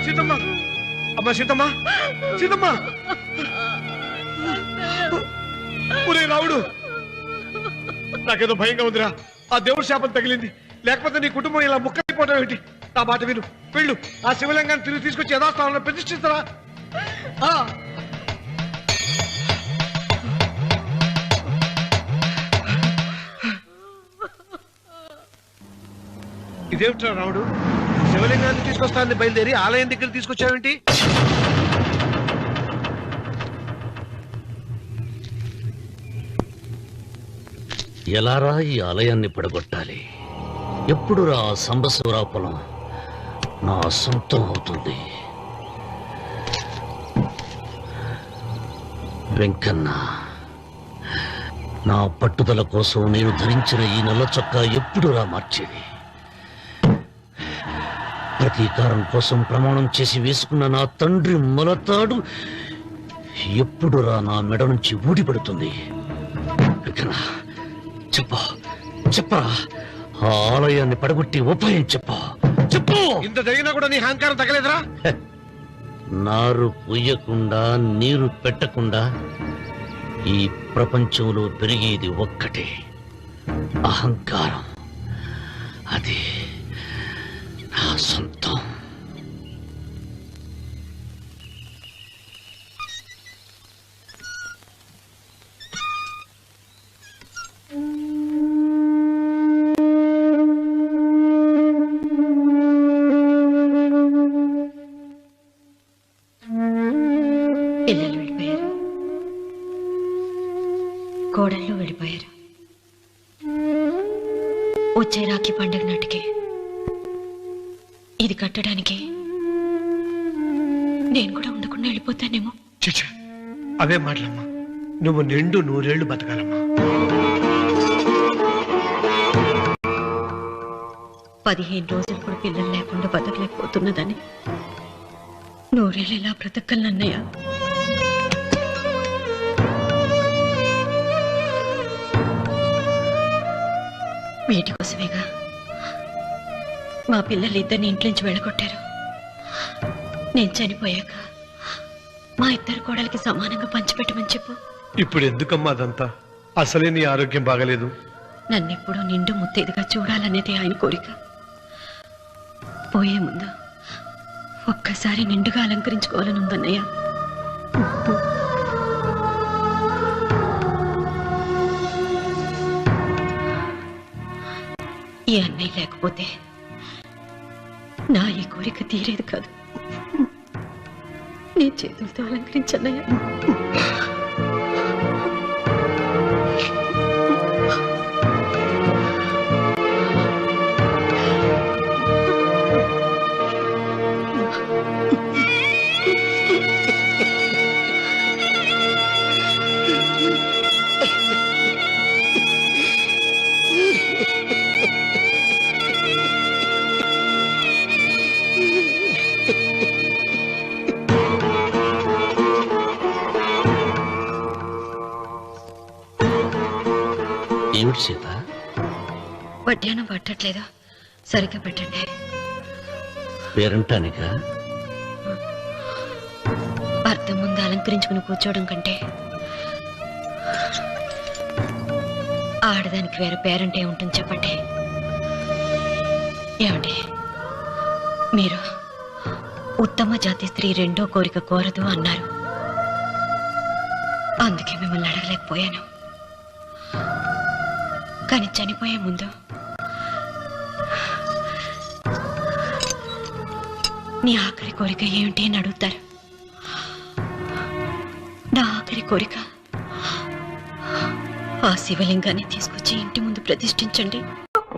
సీతమ్మ, అమ్మా సీతమ్మ, సీతమ్మ. ఒరే రావుడు, నాకేదో భయంగా ఉందిరా. ఆ దేవుడి శాపం తగిలింది. లేకపోతే నీ కుటుంబం ఇలా ముక్కైపోవడం ఏంటి? నా మాట విను, వెళ్ళు. ఆ శివలింగాన్ని తిరిగి తీసుకొచ్చి యథాస్థానంలో ప్రతిష్ఠిస్తారా? ఇదేమిట్రా రావుడు, శివలింగాన్ని తీసుకొస్తానని బయలుదేరి ఆలయం దగ్గర తీసుకొచ్చావేంటి? ఎలారా ఈ ఆలయాన్ని పడగొట్టాలి? ఎప్పుడు రా సంబశివరావు పొలం నా సొంతం అవుతుంది? వెంకన్న, నా పట్టుదల కోసం నేను ధరించిన ఈ నల్ల చొక్కా ఎప్పుడు రా మార్చేది? ప్రతీకారం కోసం ప్రమాణం చేసి వేసుకున్న నా తండ్రి మొలతాడు ఎప్పుడు రా నా మెడ నుంచి ఊడిపడుతుంది? నాకనా చెప్పు చెప్పరా ఆ ఆలయాన్ని పడగొట్టి ఉపాయం చెప్పు చెప్పు. ఇంత జరిగినా కూడా నీ అహంకారం తగ్గలేదురా? నారు పొయ్యకుండా నీరు పెట్టకుండా ఈ ప్రపంచంలో పెరిగేది ఒక్కటే, అహంకారం. అది నా సొంతం. పిల్లలు వెళ్ళిపోయారు, కోడళ్ళు వెళ్ళిపోయారు. వచ్చే రాఖీ పండుగ నాటికి ఇది కట్టడానికి నేను కూడా ఉండకుండా వెళ్ళిపోతానేమో. చిచ్చా, అవే మాటలమ్మా. నువ్వు నిండు 100 ఏళ్ళు బతకాలమ్మా. 15 రోజులు కూడా పిల్లలు లేకుండా బతకలేకపోతున్నదని 100 ఏళ్ళు ఇలా బ్రతకలన్నయ్య. వీటి కోసమేగా మా పిల్లలు ఇద్దరిని ఇంట్లో నుంచి వెళ్ళగొట్టారు. నేను చనిపోయాక మా ఇద్దరు కోడలికి సమానంగా పంచిపెట్టమని చెప్పు. ఇప్పుడు ఎందుకమ్మా అదంతా? అసలే నీ ఆరోగ్యం బాగలేదు. నన్నెప్పుడూ నిండు ముత్తైదుగా చూడాలనేది ఆయన కోరిక. పోయే ముందు ఒక్కసారి నిండుగా అలంకరించుకోవాలని ఉందన్నయ్య. ఈ అన్నయ్య లేకపోతే నా ఈ కోరిక తీరేది కాదు. నీ చేతులతో అలంకరించన్నయ్య. ఏమిటి సీత? వడ్డానం పట్టట్లేదా? సరిగ్గా పెట్టండి. పేరంటానికా? భర్త ముందు అలంకరించుకుని కూర్చోవడం కంటే ఆడదానికి వేరే పేరంటే ఉంటుంది చెప్పండి. ఏమండి, మీరు ఉత్తమ జాతి స్త్రీ రెండో కోరిక కోరదు అన్నారు. అందుకే మిమ్మల్ని అడగలేకపోయాను. కానీ చనిపోయే ముందు నీ ఆఖరి కోరిక ఏమిటి అని అడుగుతారు. నా ఆఖరి కోరిక ఆ శివలింగాన్ని తీసుకొచ్చి ఇంటి ముందు ప్రతిష్ఠించండి.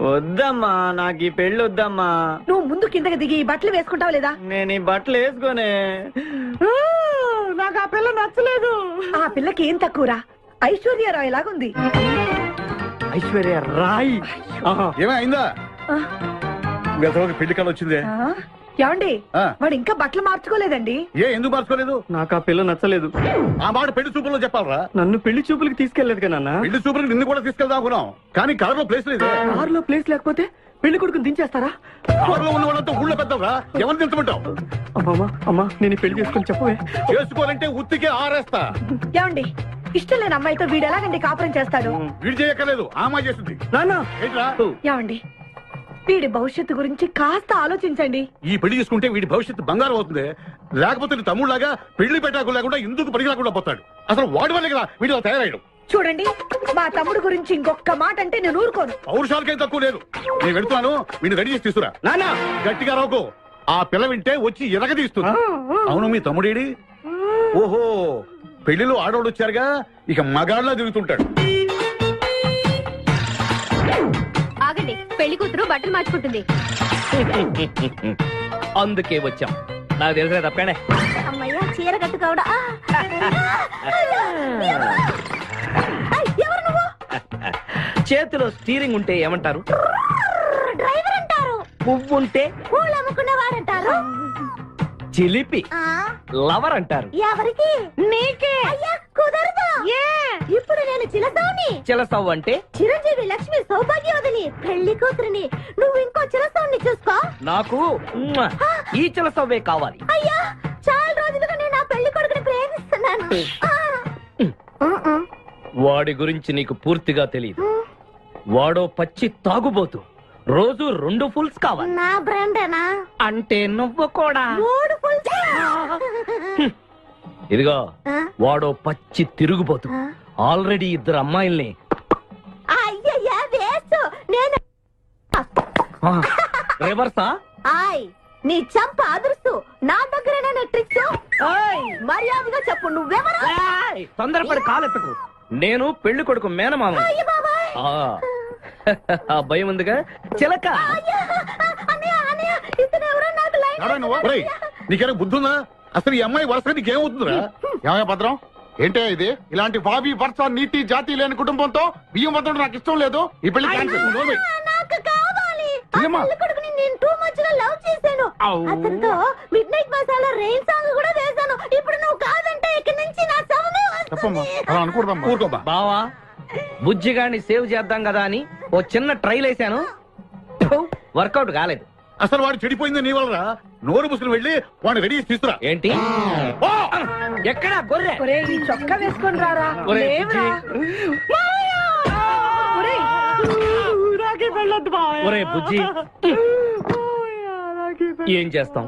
వద్దమ్మా, నాకు ఈ పెళ్లి వద్దమ్మా. నువ్వు ముందు కిందకి దిగి ఈ బట్టలు వేసుకుంటావు లేదా? నేను ఈ బట్టలు వేసుకోనే. నాకు ఆ పిల్ల నచ్చలేదు. ఆ పిల్లకి ఏం తక్కువరా? ఐశ్వర్యరాయ్ లాగుంది. ఐశ్వర్య రాయ్ ఏమైందా? పెళ్లి కాలం వచ్చిందే. ఏమండి, వాడు ఇంకా బట్టలు మార్చుకోలేదండి. ఎందుకు మార్చుకోలేదు? నాకు ఆ పిల్ల నచ్చలేదు. ఆ మాట పెళ్లి చూపుల్లో చెప్పాలరా? నన్ను పెళ్లి చూపులకి తీసుకెళ్లేదు కదా నాన్న. పెళ్లి చూపులకు నిన్ను కూడా తీసుకెళ్దాం అనుకున్నాం, కానీ కారులో ప్లేస్ లేదు. కారులో ప్లేస్ లేకపోతే పెళ్లి కొడుకుని దించేస్తారా? కారులో ఉన్న వాళ్ళంతా ఊళ్ళో పెద్దవరా, ఎవరిని దించమంటావు? అమ్మా, నేను ఈ పెళ్లి చేసుకుని చెప్పవే. చేసుకోవాలంటే ఉత్తికే ఆరేస్తా. ఏమండి, ఇష్టం లేని అమ్మాయితో వీడు ఎలాగండి కాపురం చేస్తాడు? వీడు చేయక్కర్లేదు, ఆ అమ్మాయి చేస్తుంది. నాన్న ఏంట్రా? ఏమండి, వీడి భవిష్యత్తు గురించి కాస్త ఆలోచించండి. ఈ పెళ్లి చేసుకుంటే వీడి భవిష్యత్తు బంగారం అవుతుంది. లేకపోతే తమ్ముళ్లాగా పెళ్లి పెట్టాకు లేకుండా ఎందుకు పనికి రాకుండా పోతాడు. అసలు వాడి వల్లే కదా వీడిలో తయారయ్యాడు. చూడండి, మా తమ్ముడు గురించి ఇంకొక మాట అంటే నేను ఊరుకోను. పౌరుషాలకేం తక్కువ లేదు. నేను వెళ్తున్నాను, వీడిని రెడీ చేసి తీసుకురా. నాన్న గట్టిగా రాకు, ఆ పిల్ల వింటే వచ్చి ఎరగదీస్తుంది. అవును, మీ తమ్ముడేడి? ఓహో, పెళ్లిలో ఆడవాడు వచ్చారుగా, ఇక మగాళ్ళ తిరుగుతుంటాడు. ఆగండి, పెళ్లి కూతురు బట్టలు మార్చుకుంటుంది. అందుకే వచ్చాం. నాకు తెలిసిన తప్పకండి. అమ్మయ్య, చీర కట్టుకోవడా? చేతిలో స్టీరింగ్ ఉంటే ఏమంటారు? డ్రైవర్ అంటారు. పువ్వు ఉంటే పూలు అమ్ముకున్నవారంటారు. చిలిపి లవర్ అంటారు. ఎవరికి? నీకే. అయ్యా కుదరదు. ఇప్పుడు నేను చిలసౌని. చిలసవ్వు అంటే చిరంజీవి లక్ష్మి సౌభాగ్యవతిని పెళ్లి కూతురిని. నువ్వు ఇంకో చిలసౌని చూసుకో. నాకు ఈ చిలసవ్వే కావాలి. అయ్యా చాలా రోజులుగా నేను ఆ పెళ్లి కొడుకుని ప్రేమిస్తున్నాను. వాడి గురించి నీకు పూర్తిగా తెలియదు. వాడో పచ్చి తాగుబోతు. రోజు 2 ఫుల్స్ కావాలి. నా బ్రాండేనా? అంటే నువ్వు కూడా. 3 ఫుల్స్. ఇదిగో వాడో పచ్చి తిరుగుబోతు. ఆల్రెడీ 2 అమ్మాయిల్ని. అయ్యయ్యా వేస్ట్. నేను రివర్సా? ఆయ్ నీ చంప అదురుస్తూ నా దగ్గరేనా ట్రిక్స్? మర్యాదగా చెప్పు నువ్వెవరు? తొందరపడి కాలెత్తకు. నేను పెళ్లి కొడుకు మేనమామ. ఆ భయం ఉందిగా చిలక. నీకేనా బుద్ధుందా? అసలు ఈ అమ్మాయి వరుస నీకేమవుతుందిరా? ఏమయ్య భద్రం, ఏంటే ఇది? ఇలాంటి బాబీ వరుస నీతి జాతి లేని కుటుంబంతో బియ్యం వద్ద నాకు ఇష్టం లేదు. ఈ పెళ్లి క్యాన్సిల్. నాకు కావాలి. ఆ పెళ్లి కొడుకుని నేను టూ మచ్ గా లవ్ చేశాను. అతనితో mid night masala rain song కూడా వేశాను. ఇప్పుడు నువ్వు కాదంటే ఇక్కడి నుంచి నా శవమే వస్తుంది. అలా అనుకూడదమ్మా. ఊరుకోబా. బావా బుజ్జిగాన్ని సేవ్ చేద్దాం కదా అని ఓ చిన్న ట్రైల్ వేసాను. వర్కౌట్ కాలేదు. అసలు వాడు చెడిపోయింది నీ వల్ల. నోరు ముసులు వెళ్ళి వాడిని రెడీ చేసి తీసుకురా. ఏంటి ఎక్కడ గొర్రె? చొక్కా వేసుకొని రారా. ఒరే బుజ్జి, ఏం చేస్తాం?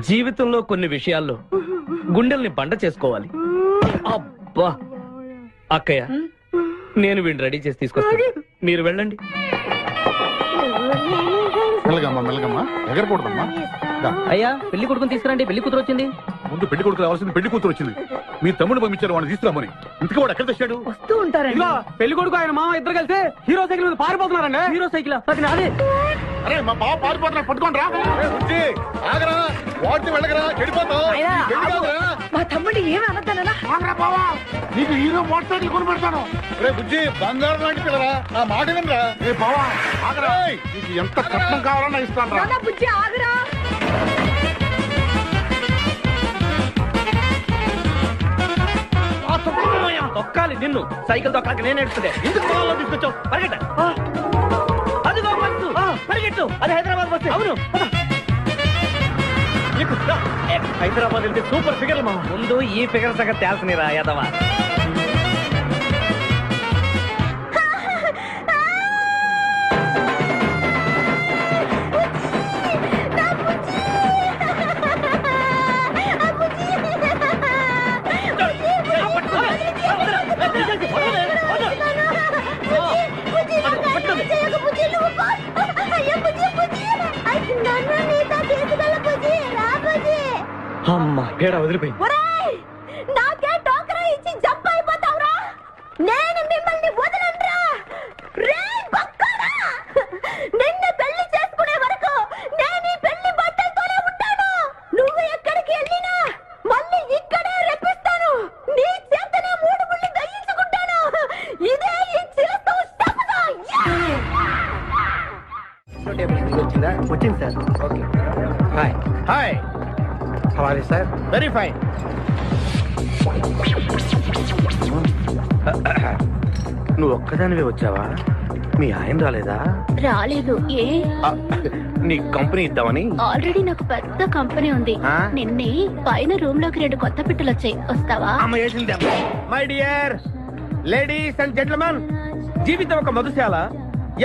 జీవితంలో కొన్ని విషయాల్లో గుండెల్ని బండ చేసుకోవాలి. అబ్బా అక్కయ్య, నేను వీడిని రెడీ చేసి తీసుకొస్తాను. మీరు వెళ్ళండి. మెల్లగమ్మా మెల్లగమ్మా, ఎగరకూడదమ్మా. అయ్యా పెళ్లి కొడుకుని తీసుకురండి. పెళ్లి కూతురు వచ్చింది. ముందు పెళ్లి కొడుకు రావాల్సింది పెళ్లి కూతురు వచ్చింది. మీ తమ్ముడు పంపించారు వాడిని తీసుకురామని. ఇంతకీ వాడు ఎక్కడ తెచ్చాడు? వస్తూ ఉంటారండి. పెళ్లి కొడుకు ఆయన మామ ఇద్దరు కలిసి హీరో సైకిల్ మీద పారిపోతున్నారండి. హీరో సైకిల్ అది నాదే. అరే మా బావ పారిపోతున్నా, పట్టుకోండి రా. ఆగరా, వాడిని వెళ్ళగరా, చెడిపోతావు. మా తమ్ముడు ఏమి అనద్దనా? నీకు హీరో మోటార్ సైకిల్ కొని పెడతాను. రే బుజ్జి, బంగారం లాంటి పిల్లరా, ఆ మాట వినరా. రే బావా ఆగరా, నీకు ఎంత కట్నం కావాలన్నా ఇస్తాను రా. బుజ్జి ఆగరా. తొక్కాలి నిన్ను. సైకిల్ తొక్కాక నేను ఎడుతుండే. ఎందుకు పొలంలో తీసుకొచ్చావు? పరిగెట్ట. అదిగో బస్సు, పరిగెట్టు. అది హైదరాబాద్ బస్సు. అవును. హైదరాబాద్ వెళ్తే సూపర్ ఫిగర్ మా. ముందు ఈ ఫిగర్ సగం తేల్సనిరా యాదవా. అమ్మా పేడ వదిలిపోయింది. నాకే టోకరా ఇచ్చి జంప్ అయిపోతావురా. నేను మిమ్మల్ని వదలనురా. రే బక్కరా, నిన్ను పెళ్లి చేసుకునే వరకు నేను ఈ పెళ్లి బట్టలతోనే ఉంటాను. నువ్వు ఎక్కడికి వెళ్ళినా మళ్ళీ ఇక్కడే రెప్పిస్తాను. నీ చేతనే 3 ముళ్ళు దయించుకుంటాను. ఇదే ఈ చిరతో శపథం. వచ్చింది sir. Okay. Hi hi. How are you sir? Very fine. నువ్వు ఒక్కదానివే వచ్చావా? మీ ఆయన రాలేదా? రాలేదు. ఏ నీ కంపెనీ ఇద్దామని. ఆల్రెడీ నాకు పెద్ద కంపెనీ ఉంది. నిన్నే పైన రూమ్ లోకి 2 కొత్త పిట్టలు వచ్చాయి. వస్తావా? My dear ladies and gentlemen, జీవితం ఒక మధుశాల,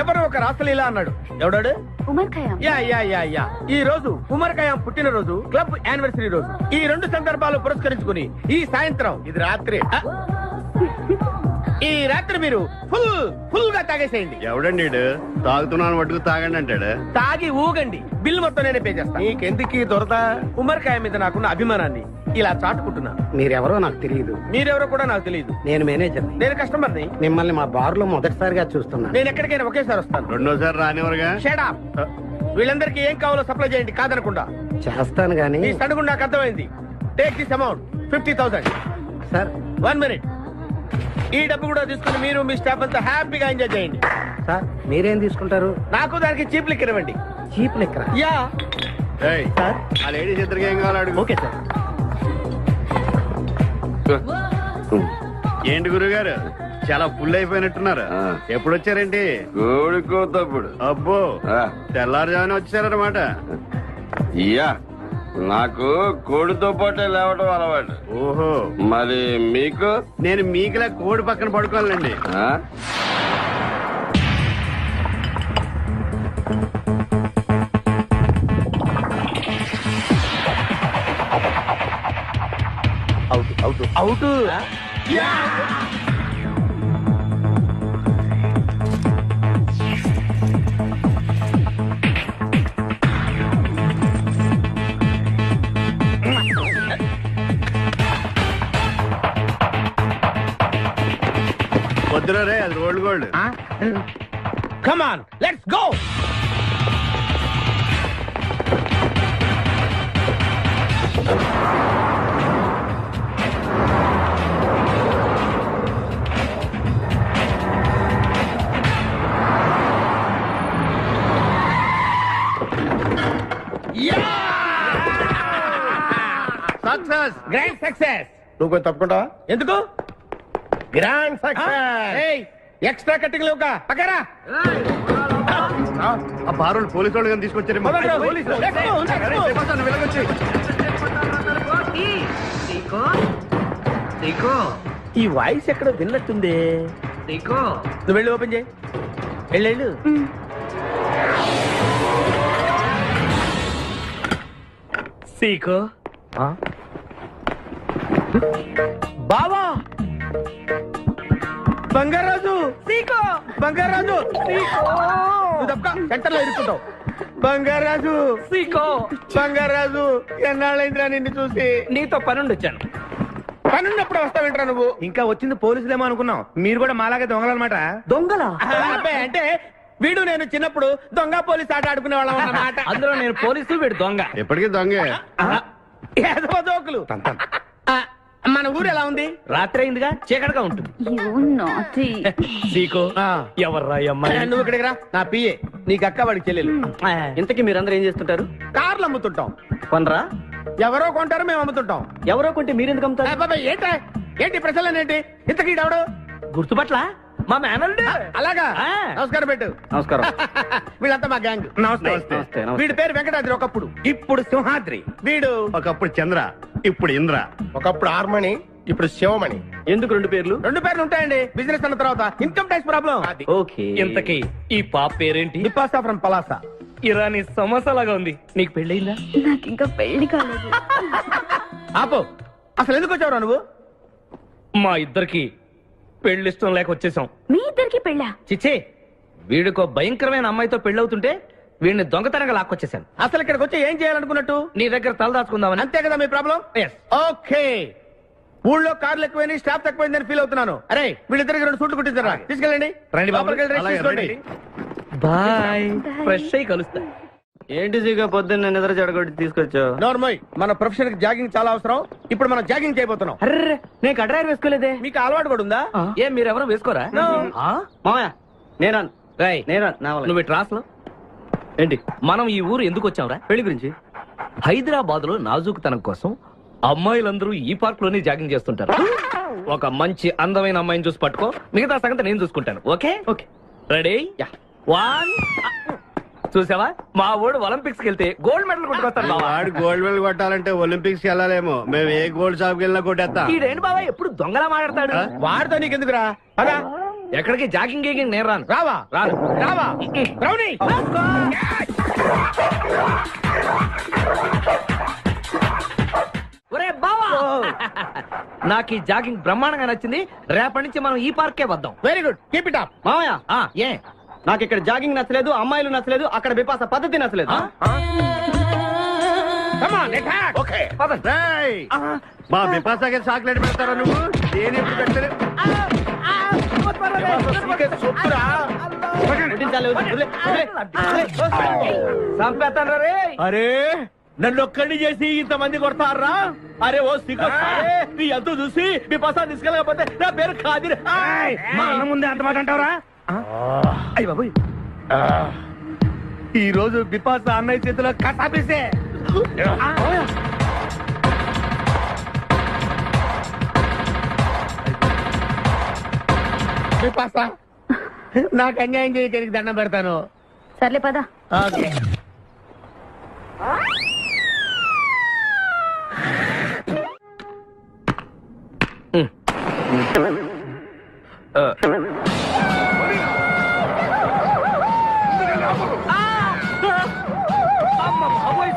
ఎవరు ఒక రాసలీల అన్నాడు. ఎవడాడు? Omar Khayyam. Yeah yeah yeah yeah. ఈ రోజు ఉమర్ ఖయాం పుట్టినరోజు, క్లబ్ యానివర్సరీ రోజు. ఈ 2 సందర్భాలు పురస్కరించుకుని ఈ సాయంత్రం, ఇది రాత్రి, ఈ రాత్రి మీరు ఫుల్ గా తాగేసేయండి. ఎవడండి తాగుతున్నాను మటుకు తాగండి అంటాడు. తాగి ఊగండి. బిల్ మొత్తం నేనే పే చేస్తాను. నీకెందుకు దొరద? ఉమర్ ఖయాం మీద నాకున్న అభిమానాన్ని ఇలా చాటుకుంటున్నాను. మీరెవరో నాకు తెలియదు. మీరెవరో కూడా నాకు తెలియదు. నేను మేనేజర్ని. నేను కస్టమర్ని. మిమ్మల్ని మా బార్ లో మొదటిసారిగా చూస్తున్నా. నేను ఎక్కడికైనా ఒకేసారి వస్తాను. రెండోసారి రానివరుగా. Shut up. వీళ్ళందరికీ ఏం కావాలో సప్లై చేయండి, కాదనకుండా. చేస్తాను గానీ ఈ సడుగు నాకు అర్థమైంది. Take this amount 50,000. Sir 1 minute. ఈ డబ్బు కూడా తీసుకుని మీరు మీ స్టాఫ్ అంతా హ్యాపీగా ఎంజాయ్ చేయండి. సార్ మీరేం తీసుకుంటారు? నాకు దానికి చీప్ లిక్కర్ ఇవ్వండి. చీప్ లెక్కరా? యా. సార్ ఆ లేడీస్ ఇద్దరికి ఏం కావాలి అడుగు. Okay sir. ఏంటి గురుగారు చాలా ఫుల్ అయిపోయినట్టున్నారు ఎప్పుడు వచ్చారేంటి కోడికోతప్పుడు అబ్బో తెల్లారుజామున వచ్చారనమాట ఇయ్యా నాకు కోడితో పాటే లేవటం అలవాటు. ఓహో మరి మీకు? నేను మీకులా కోడి పక్కన పడుకోవాలండి. Out out out. వద్దురా రే, అది rolled gold. Come on let's go. Success, grand success. నువ్వు కొంచెం తప్పుకుంటావా? ఎందుకు? Grand success. ఎక్స్ట్రా కట్టింగ్ లేవుగా పక్కరా. ఆ బారోళ్ళు పోలీసు వాళ్ళు కానీ తీసుకొచ్చారు. ఈ వాయిస్ ఎక్కడ విన్నట్టుంది. నువ్వు వెళ్ళి ఓపెన్ చేయి. వెళ్ళు. సీకో బావా, బంగారాజు, సీకో బంగారాజు, సీకో. నువ్వు తప్ప సెంటర్లో ఇరుక్కుంటావు. బంగారాజు, సీకో బంగారాజు, ఎన్నాళ్ళైందిరా నిన్ను చూసి. నీతో పనుండి వచ్చాను. పనున్నప్పుడు వస్తావేంట్రా నువ్వు? ఇంకా వచ్చింది పోలీసులేమో అనుకున్నాం. మీరు కూడా మాలాగే దొంగలన్నమాట. దొంగలా? అబ్బాయి అంటే వీడు నేను చిన్నప్పుడు దొంగ పోలీసు ఆట ఆడుకునే వాళ్ళం అన్నమాట. అందులో నేను పోలీసు, వీడు దొంగ. ఎప్పటికీ దొంగే. ఏదో జోకులు. మన ఊరు ఎలా ఉంది? రాత్రి అయిందిగా, చీకటిగా ఉంటుంది. సీకో ఎవర్రా అమ్మాయి? నువ్వు ఇక్కడికి రా. నా పిఏ, నీకు అక్క, వాడికి చెల్లెలు. ఇంతకీ మీరందరూ ఏం చేస్తుంటారు? కార్లు అమ్ముతుంటాం. కొనరా? ఎవరో కొంటారు, మేము అమ్ముతుంటాం. ఎవరో కొంటే మీరెందుకు అమ్ముతారు? ఏంటి ప్రశ్నలు ఏంటి? ఇంతకీ డవడు గుర్తుపట్ల మా మేనల్డ్. అలాగా? నమస్కారం పెట్టు. నమస్కారం. వీళ్ళంతా మా గ్యాంగ్. నమస్తే. వీడి పేరు వెంకటాద్రి, ఒకప్పుడు. ఇప్పుడు సింహాద్రి. వీడు ఒకప్పుడు చంద్ర, ఇప్పుడు ఇంద్ర. ఒకప్పుడు ఆర్మణి, ఇప్పుడు శివమణి. ఎందుకు రెండు పేర్లు? రెండు పేర్లు ఉంటాయండి. బిజినెస్ అన్న తర్వాత ఇన్కమ్ ట్యాక్స్ ప్రాబ్లం. ఓకే. ఇంతకీ ఈ పాప పేరేంటి? నిపాసా ఫ్రమ్ పలాసా. ఇరానీ సమోసా లాగా ఉంది. నీకు పెళ్ళయిందా? నాకు ఇంకా పెళ్లి కాలేదు. ఆపో, అసలు ఎందుకు వచ్చావురా నువ్వు? మా ఇద్దరికి పెళ్లి ఇష్టం లేక వచ్చేసాం. మీ ఇద్దరికి పెళ్ళా? చిచ్చే, వీడికో భయంకరమైన అమ్మాయితో పెళ్ళవుతుంటే వీడిని దొంగతనంగా లాక్కొచ్చేసాను. అసలు ఇక్కడికి వచ్చి ఏం చేయాలనుకున్నట్టు? నీ దగ్గర తలదాచుకుందామని. అంతే కదా మీ ప్రాబ్లం? ఓకే. ఊళ్ళో కార్లు ఎక్కువైంది, స్టాఫ్ తక్కువైందని ఫీల్ అవుతున్నాను. అరే వీళ్ళిద్దరికి 2 సూట్లు కుట్టించారా? తీసుకెళ్ళండి. రండి బాబు. లోపలికి వెళ్ళి రెస్ట్ తీసుకోండి. బాయ్. ఫ్రెష్ అయ్యి కలుస్తా. ఏంటి సీగా పొద్దున్న నిద్ర చెడగొట్టి తీసుకొచ్చావు? నోర్మోయ్, మన ప్రొఫెషన్ కి జాగింగ్ చాలా అవసరం. ఇప్పుడు మనం జాగింగ్ చేయబోతున్నాం. అర్రే, నేను కడ్రాయర్ వేసుకోలేదే. మీకు అలవాటు కూడా ఉందా? ఏం మీరెవరూ వేసుకోరా? మామయ్య నేరాను. నువ్వు ట్రాస్లో ఏంటి? మనం ఈ ఊరు ఎందుకు వచ్చావురా? పెళ్లి గురించి. హైదరాబాద్ లో నాజూకుతనం కోసం అమ్మాయిలందరూ ఈ పార్క్ లోనే జాగింగ్ చేస్తుంటారు. ఒక మంచి అందమైన అమ్మాయిని చూసి పట్టుకో, మిగతా సంగతి నేను చూసుకుంటాను. Okay okay. రెడీ? 1. చూసావా, మా ఊడు ఒలింపిక్స్ కి వెళ్తే గోల్డ్ మెడల్ కొట్టుకొస్తాడు. వాడు గోల్డ్ మెడల్ కొట్టాలంటే ఒలింపిక్స్ కి వెళ్ళాలేమో. మేము ఏ గోల్డ్ షాప్ కి వెళ్ళినా కొట్టేస్తాం. ఈడేంటి బాబా ఎప్పుడు దొంగలా మాట్లాడతాడు? వాడితో నీకెందుకురా? అదా ఎక్కడికి జాగింగ్ గీగింగ్ నేను రాను. రావా? రావా? రౌడీ! ఒరే బావా, నాకు ఈ జాగింగ్ బ్రహ్మాండంగా నచ్చింది. రేపటి నుంచి మనం ఈ పార్కే వద్దాం. Very good, keep it up. మామయ్య ఏ నాకు ఇక్కడ జాగింగ్ నచ్చలేదు, అమ్మాయిలు నచ్చలేదు, అక్కడ బిపాస పద్ధతి నచ్చలేదు. ఓకే. మా బిపాసాకి చాక్లెట్ పెడతారా నువ్వు? నేను ఎప్పుడు పెట్టలేదు. అరే నన్ను ఒక్కడిని చేసి ఇంతమంది కొడతారా? అరే ఓ సిగ్గు, నీ ఎంతో చూసి మీ పసా తీసుకెళ్ళకపోతే నా పేరు కాదు. మా అన్న ముందే అంత మాట అంటావరా? అయ్య బాబోయ్, ఈ రోజు బిపాస అన్నయ్య చేతిలో కసాపిస్తే బిపాసా నాకు అన్యాయం చేయడానికి దండం పెడతాను. సర్లే పదా. ఓకే.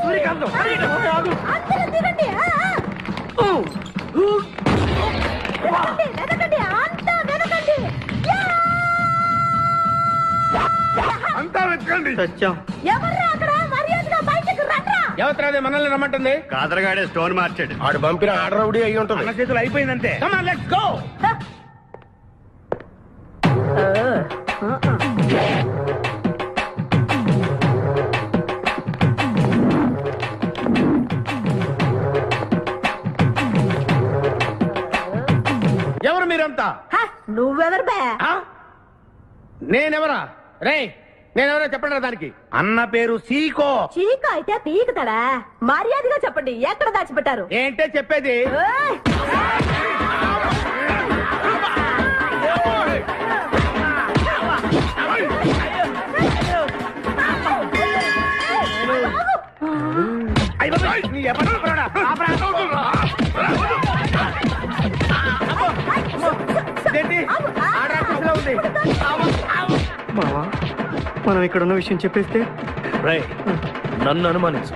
సూర్యకాంతం అందరూ దిగండి. వెనకండి, అంతా వెనకండి. అంతా వెతకండి. ఎవర్రా అక్కడ? మర్యాదగా బయటకు రండ్రా. ఎవరు మనల్ని రమ్మంటుంది? కాదరగాడే స్టోన్ మార్చాడు. ఆడు పంపిన ఆర్డర్ రౌడీ అయి ఉంటుంది. మన చేతులు అయిపోయిందంటే. Come on, let's go. ఎవరు మీరంతా? నువ్వెవరు బే? నేనెవరా? రే నేనెవరో చెప్పండి దానికి. అన్న పేరు సీకో. చీక అయితే పీకుతాడా? మర్యాదగా చెప్పండి, ఎక్కడ దాచిపెట్టారు? ఏంటే చెప్పేది? ఏయ్! మనం ఇక్కడ ఉన్న విషయం చెప్పేస్తే నన్ను అనుమానించు,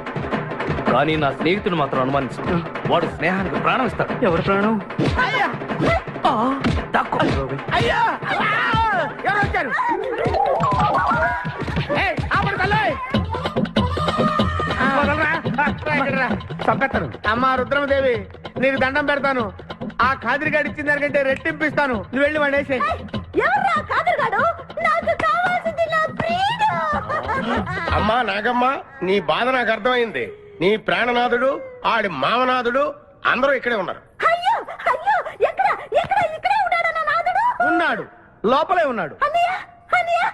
కానీ నా స్నేహితుడు మాత్రం అనుమానించు. వాడు స్నేహానికి ప్రాణం ఇస్తాడు. ఎవరు ప్రాణం? అయ్యా ఎవరు వచ్చారు? చంపేస్తాను. అమ్మా రుద్రమదేవి, నీకు దండం పెడతాను. ఆ ఖాదిరిగాడు ఇచ్చిన దానికంటే రెట్టింపిస్తాను. నువ్వు వెళ్ళి వాడు వేసేయ్. ఎవర్రా కాదరుగాడు? నాకు కావాల్సింది నా ప్రియుడు. అమ్మా నాగమ్మ, నీ బాధ నాకు అర్థమైంది. నీ ప్రాణనాథుడు, ఆడి మామనాథుడు అందరూ ఇక్కడే ఉన్నారు. అయ్యో అయ్యో, ఎక్కడ ఎక్కడ ఇక్కడే ఉన్నాడు నా నాథుడు? ఉన్నాడు, లోపలే ఉన్నాడు. అన్నయ్య అన్నయ్య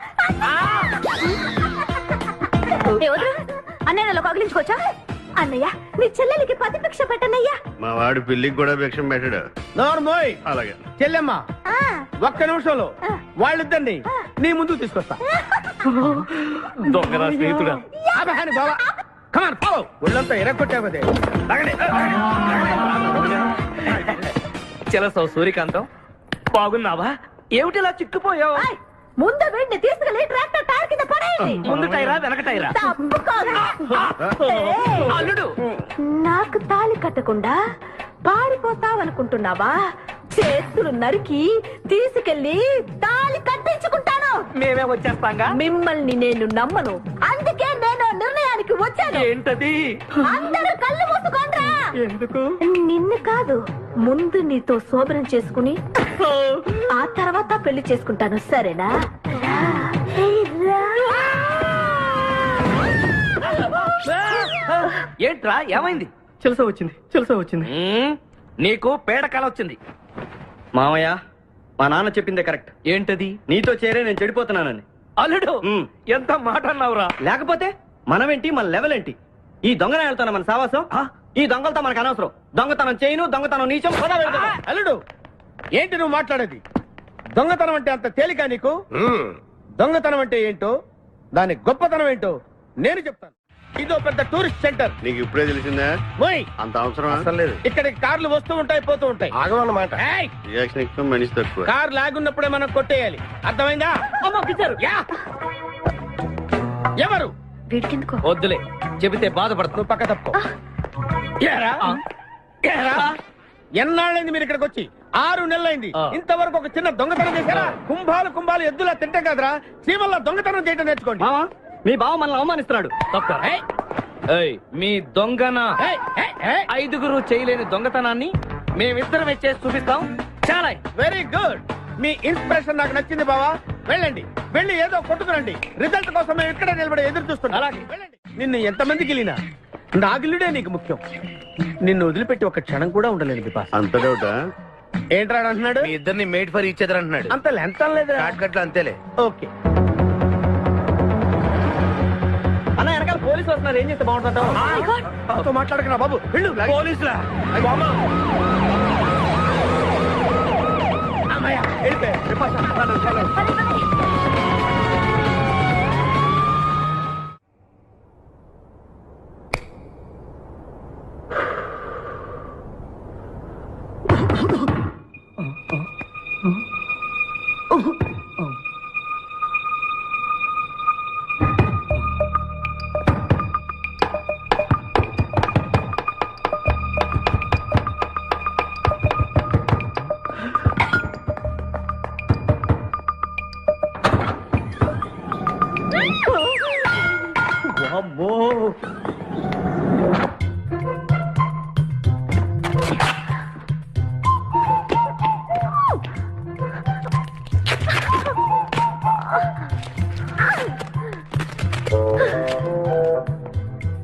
అన్నయ్యలో కగిలించుకోవచ్చా? అన్నయ్య, నీ చెల్లెలికి పతి భిక్ష పెట్టన్నయ్యా. మా వాడు పెళ్లికి కూడా భిక్షం పెట్టాడు. నోరు మోయ్. అలాగే చెల్లెమ్మ, ఒక్క నిమిషంలో వాళ్ళిద్దండి నీ ముందుకు తీసుకొస్తా. దొంగరా స్నేహితుడా. బాబా కమాన్ ఫాలో. ఒళ్ళంతా ఎరగొట్టావదే. చెలసో సూర్యకాంతం, బాగున్నావా? ఏమిటిలా చిక్కుపోయావు? ముందు వీడిని తీసుకెళ్లి ట్రాక్టర్ టైర్ కింద పడేయండి. ముందు టైరా వెనక టైరా? అల్లుడు, నాకు తాళి కట్టకుండా పారిపోతావనుకుంటున్నావా? చేతులు నరికి తీసుకెళ్లి తాళి కట్టించుకుంటాను. మేమే వచ్చేస్తాంగా. మిమ్మల్ని నేను నమ్మను, అందుకే నేను నిర్ణయానికి వచ్చాను. ఏంటది? అందరూ కళ్ళు మూసుకోండ్రా. ఎందుకు? నిన్ను కాదు, ముందు నీతో శోభనం చేసుకుని ఆ తర్వాత పెళ్లి చేసుకుంటాను, సరేనా? ఏంట్రా ఏమైంది? చెలస వచ్చింది. నీకు పేడ కల వచ్చింది. మామయ్య, మా నాన్న చెప్పిందే కరెక్ట్. ఏంటది? నీతో చేరే నేను చెడిపోతున్నానని. అల్లుడు, ఎంత మాట అన్నావురా? లేకపోతే మనమేంటి, మన లెవెల్ ఏంటి? ఈ దొంగనే వెళ్తాను మన సావాసం. ఈ దొంగలతో మనకు అనవసరం. దొంగతనం చేయను, దొంగతనం నీచం. అల్లుడు, ఏంటి నువ్వు మాట్లాడేది? దొంగతనం అంటే అంత తేలిక నీకు? దొంగతనం అంటే ఏంటో, దాని గొప్పతనం ఏంటో నేను చెప్తాను. ఇదో పెద్ద టూరిస్ట్ సెంటర్. నీకు ఇప్పుడే తెలిసిందా? అంత అవసరం అసలు లేదు. ఇక్కడికి కార్లు వస్తూ ఉంటాయి, పోతూ ఉంటాయి. ఆగమన్నమాట. రియాక్షన్ ఎక్కువ, మనిషి తక్కువ. కార్ లాగున్నప్పుడే మనం కొట్టేయాలి, అర్థమైందా? ఎవరు? వద్దులే, చెబితే బాధపడుతూ పక్క తప్పు. ఎన్నాళ్ళైంది మీరు ఇక్కడికి వచ్చి? 6 నెలలైంది. ఇంతవరకు ఒక చిన్న దొంగతనం చేశారా? కుంభాలు ఎద్దులా తింటాం కదరా. చీమల్లా దొంగతనం చేయడం నేర్చుకోండి. మీ బావ మనల్ని అవమానిస్తున్నాడు. మీ దొంగన 5గురు చేయలేని దొంగతనాన్ని మేమిద్దరమే చేసి చూపిస్తాం. చాలా వెరీ గుడ్. మీ ఇన్స్పిరేషన్ నాకు నచ్చింది బావా. వెళ్ళండి, వెళ్ళి ఏదో కొట్టుకురండి. రిజల్ట్ కోసం మేము ఇక్కడే నిలబడి ఎదురు చూస్తున్నాం. అలాగే వెళ్ళండి. నిన్ను ఎంతమంది గిలినా నా గిల్లుడే నీకు ముఖ్యం. నిన్ను వదిలిపెట్టి ఒక క్షణం కూడా ఉండలేదు బిపాస్. అంత డౌటా? ఏంట్రా అంటున్నాడు? మీ ఇద్దరిని మేడ్ ఫర్ ఈచ్ అదర్ అంటున్నాడు. అంత లెంత్ లేదు, షార్ట్కట్లు అంతేలే. ఓకే. అన్న, వెనకాల పోలీసు వస్తున్నారు. ఏం చేస్తే బాగుంటుందో మాట్లాడుకున్నా బాబు. వెళ్ళు. పోలీసులా?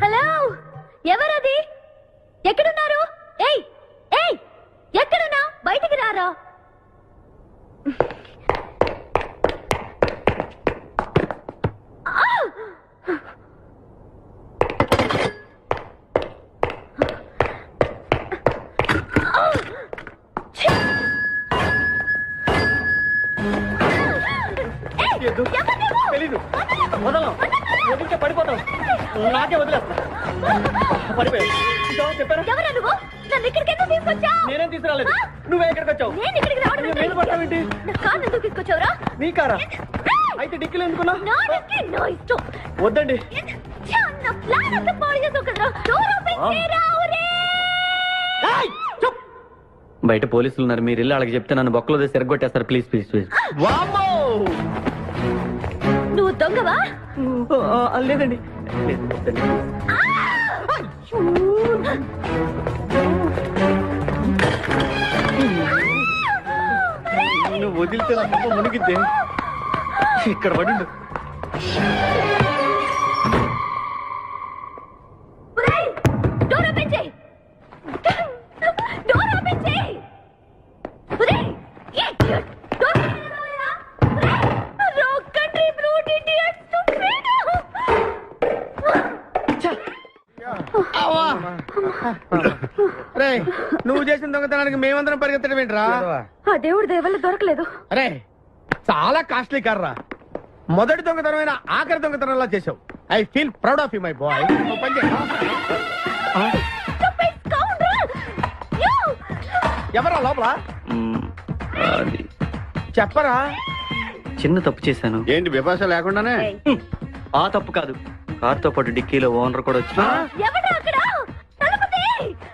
హలో, ఎవరది? ఎక్కడున్నారు? ఏయ్ ఏయ్, ఎక్కడున్నా? బయటికి రారా. తెలీదు, వదలం, వదిలితే పడిపోతాం. నాకే వదిలేస్తా. పడిపోయావు. చెప్పారా? ఎవరా నువ్వు? నన్ను ఇక్కడికి ఎందుకు తీసుకొచ్చావు? నేనేం తీసుకురాలేదు. నువ్వే ఎక్కడికి వచ్చావు? నేను ఇక్కడికి రావడం నేను పడతావేంటి? నా కారు ఎందుకు తీసుకొచ్చావురా? నీ కారా? అయితే డిక్కీలు ఎందుకున్నా? నా డిక్కీ నా ఇష్టం. వద్దండి. నా ప్లాన్ అంతా పాడు చేసావు కదరా. డోర్ ఓపెన్ చేయరా. బయట పోలీసులు ఉన్నారు, మీరు ఇల్లు వాళ్ళకి చెప్తే నన్ను బొక్కలో తీసి ఎరగొట్టేస్తారు. Please please please. నువ్వు దొంగవా? లేదండి. నువ్వు వదిలితే నా తప్ప మునిగిద్దే. ఇక్కడ పడిండు. డోర్ ఓపెన్ చేయి. డోర్ ఓపెన్ చేయి. Wrong country brute idiot stupid. రే, నువ్వు చేసిన దొంగతనానికి మేమందరం పరిగెత్తడం ఏంట్రా? ఆ దేవుడి దయ వల్ల దొరకలేదు. అరే, చాలా కాస్ట్లీ కార్రా. మొదటి దొంగతనమైన ఆఖరి దొంగతనంలా చేసావు. I feel proud of you my boy. ఎవరా లోపల? చెప్పరా. చిన్న తప్పు చేశాను. ఏంటి విపాస లేకుండానే? ఆ తప్పు కాదు, కారుతో పాటు డిక్కీలో ఓనర్ కూడా వచ్చి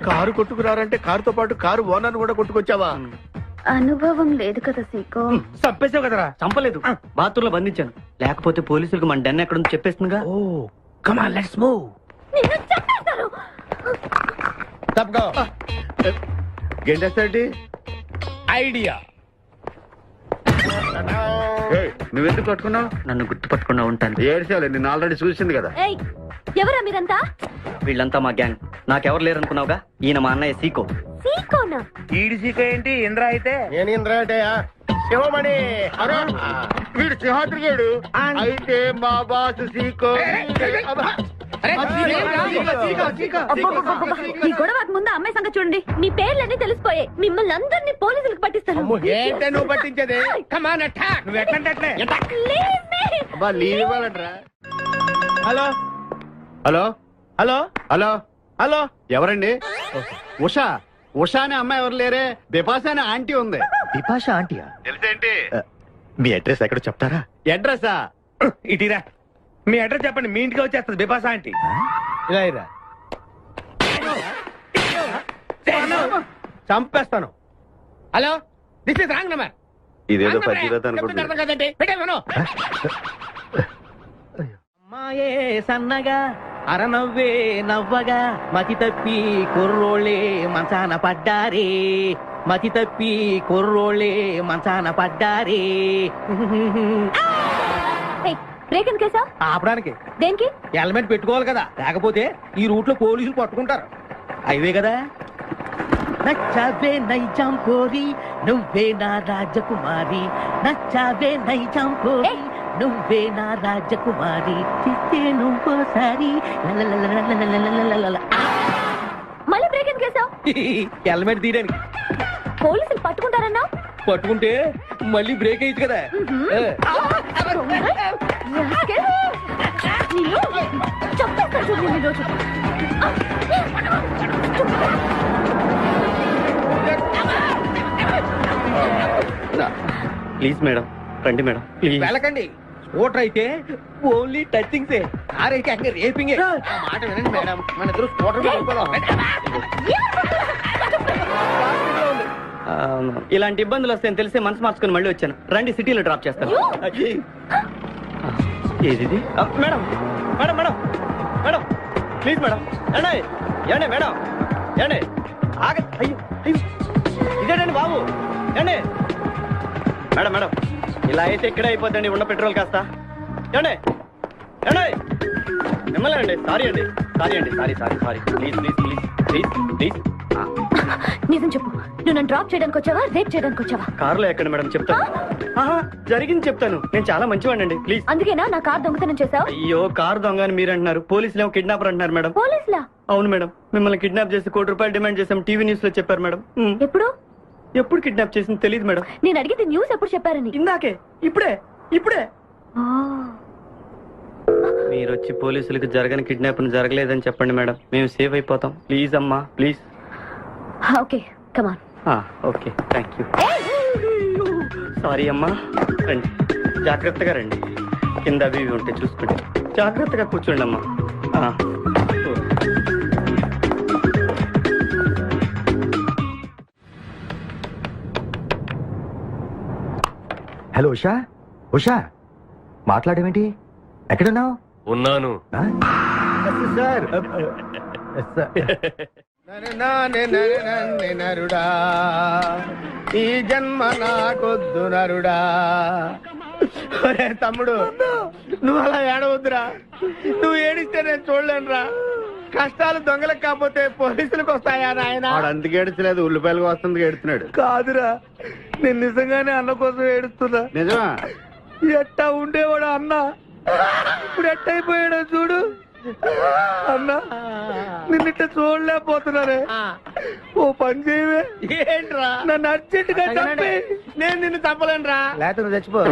కారు కొట్టుకురారంటే కారుతో పాటు కారు ఓనర్ కూడా కొట్టుకొచ్చావా? అనుభవం లేదు కదా సీకో. చంపేసావు కదరా? చంపలేదు, బాత్రూంలో బంధించాను. లేకపోతే పోలీసులకు మన డెన్ ఎక్కడ చెప్పేస్తుందిగా. Oh come on let's move. నిన్ను చంపేస్తారు. తప్పుకో. గెంటేస్తాంటి ఐడియా. నువ్వెందుకు పట్టుకున్నావు? నన్ను గుర్తుపట్టకుండా ఉంటాను. ఏడ్చాలి, నిన్ను ఆల్రెడీ చూసింది కదా. ఏయ్, ఎవరా మీరంతా? వీళ్ళంతా మా గ్యాంగ్. నాకెవరు లేరనుకున్నావుగా, ఈయన మా అన్నయ్య సీకో. సీకోనా? ఈడి సీకో ఏంటి? ఇంద్ర అయితే నేను ఇంద్ర అంటే శివమణి. వీడు సింహాద్రిగాడు అయితే మా బాస్ సీకో. ఈ గొడవకు ముందు అమ్మాయి సంగతి చూడండి. మీ పేర్లన్నీ తెలిసిపోయాయి. మిమ్మల్ని అందరినీ పోలీసులకు పట్టిస్తాను. ఏంటే నువ్వు పట్టించేది? కమాన్ అటాక్. నువ్వు ఎట్లంటే లీవ్ ఇవ్వాలంటరా. Hello hello hello hello hello, ఎవరండి? ఉషా. ఉషా అనే అమ్మాయి ఎవరు లేరే, బిపాస అనే ఆంటీ ఉంది. బిపాష ఆంటీయా? తెలుసేంటి? మీ అడ్రస్ ఎక్కడ చెప్తారా? అడ్రసా? ఇటీరా, మీ అడ్రస్ చెప్పండి, మీ ఇంటికి వచ్చేస్తుంది బిపాస ఆంటీ. ఇలా ఇరా, చంపేస్తాను. Hello, this is wrong number. ఇదేదో పచ్చిరత అనుకుంటున్నా. అర్థం కదండి, పెట్టేమను. అమ్మాయే సన్నగా అరనవ్వే నవ్వగా మతి తప్పి కుర్రోళ్ళే మంచాన పడ్డారే. మతి తప్పి కుర్రోళ్ళే మంచాన పడ్డారే. బ్రేక్ ఎందుకేసా? ఆపడానికి. దేనికి? హెల్మెట్ పెట్టుకోవాలి కదా, లేకపోతే ఈ రూట్ లో పోలీసులు పట్టుకుంటారు. అయివే కదా. నచ్చావే నైజాం కోరి నువ్వే నా రాజకుమారి. నచ్చావే నైజాం కోరి నువ్వే నా రాజకుమారి. చిత్తే నువ్వోసారి. మళ్ళీ బ్రేక్ ఎందుకేసా? హెల్మెట్ తీయడానికి. పోలీసులు పట్టుకుంటారన్నా? పట్టుకుంటే మళ్ళీ బ్రేక్ అయ్యింది కదా. ప్లీజ్ మేడం, రండి మేడం, ప్లీజ్. వెళ్ళకండి. స్కూటర్ అయితే ఓన్లీ టచింగ్సే, కార్ అయితే అక్కడ రేపింగే. మాట వినండి మేడం, మన ఇద్దరు స్కూటర్ మీద వెళ్ళిపోదాం. ఇలాంటి ఇబ్బందులు వస్తాయని తెలిసే మనసు మార్చుకుని మళ్ళీ వచ్చాను. రండి, సిటీలో డ్రాప్ చేస్తాను. ఏది madam? Madam madam madam please madam. ఏండి ఏండి మేడం, ఏండి ఆగ. అయ్యో అయ్యో, ఇదేంటండి బాబు, ఏండి మేడం మేడం, ఇలా అయితే ఇక్కడే అయిపోద్దండి ఉన్న పెట్రోల్ కాస్త. ఏండి ఏండి మిమ్మల్ని అండి, సారీ అండి, సారీ అండి, sorry sorry sorry, please please please please please. నిజం చెప్పు, నువ్వు నన్ను డ్రాప్ చేయడానికి వచ్చావా, రేప్ చేయడానికి వచ్చావా? కారులో ఎక్కడ మేడం, చెప్తాను. జరిగింది చెప్తాను. నేను చాలా మంచివాడిని అండి, ప్లీజ్. అందుకేనా నా కార్ దొంగతనం చేశావు? అయ్యో, కారు దొంగ అని మీరు అంటున్నారు, పోలీసులు ఏమో కిడ్నాపర్ అంటున్నారు మేడం. పోలీసులా? అవును మేడం, మిమ్మల్ని కిడ్నాప్ చేసి ₹1 డిమాండ్ చేసాం, టీవీ న్యూస్ లో చెప్పారు మేడం. ఎప్పుడు? ఎప్పుడు కిడ్నాప్ చేసింది తెలియదు మేడం. నేను అడిగితే న్యూస్ ఎప్పుడు చెప్పారని. ఇందాకే, ఇప్పుడే ఇప్పుడే. మీరు వచ్చి పోలీసులకు జరగని కిడ్నాప్ జరగలేదని చెప్పండి మేడం, మేము సేవ్ అయిపోతాం. ప్లీజ్ అమ్మా, please. Okay, come on. Okay, thank you. Sorry అమ్మా, రండి, జాగ్రత్తగా రండి. కింద అవి ఇవి ఉంటే చూసుకోండి, జాగ్రత్తగా కూర్చోండి అమ్మా. హలో ఉషా, ఉషా మాట్లాడేమిటి? ఎక్కడున్నావు? ఉన్నాను సార్. నరుడా, ఈ జన్మ నాకొద్దు నరుడా. తమ్ముడు, నువ్వు అలా ఏడవద్దురా. నువ్వు ఏడిస్తే నేను చూడలేనురా. కష్టాలు దొంగలకు కాకపోతే పోలీసులకు వస్తాయా నాయన? అందుకే ఏడ్చలేదు, ఉల్లిపాయలకు వస్తుంది ఏడుతున్నాడు. కాదురా, నేను నిజంగానే అన్న కోసం ఏడుస్తున్నా. నిజమా? ఎట్టా ఉండేవాడు అన్న, ఇప్పుడు ఎట్టయిపోయాడో చూడు. అన్నా, నిన్నిట్ట చూడలేకపోతున్నానే. ఓ పని చేయవే. ఏంట్రా? నన్ను అర్జెంటుగా చంపి. నేను నిన్ను చంపలేనురా. లేకపోతే నువ్వు చచ్చిపో.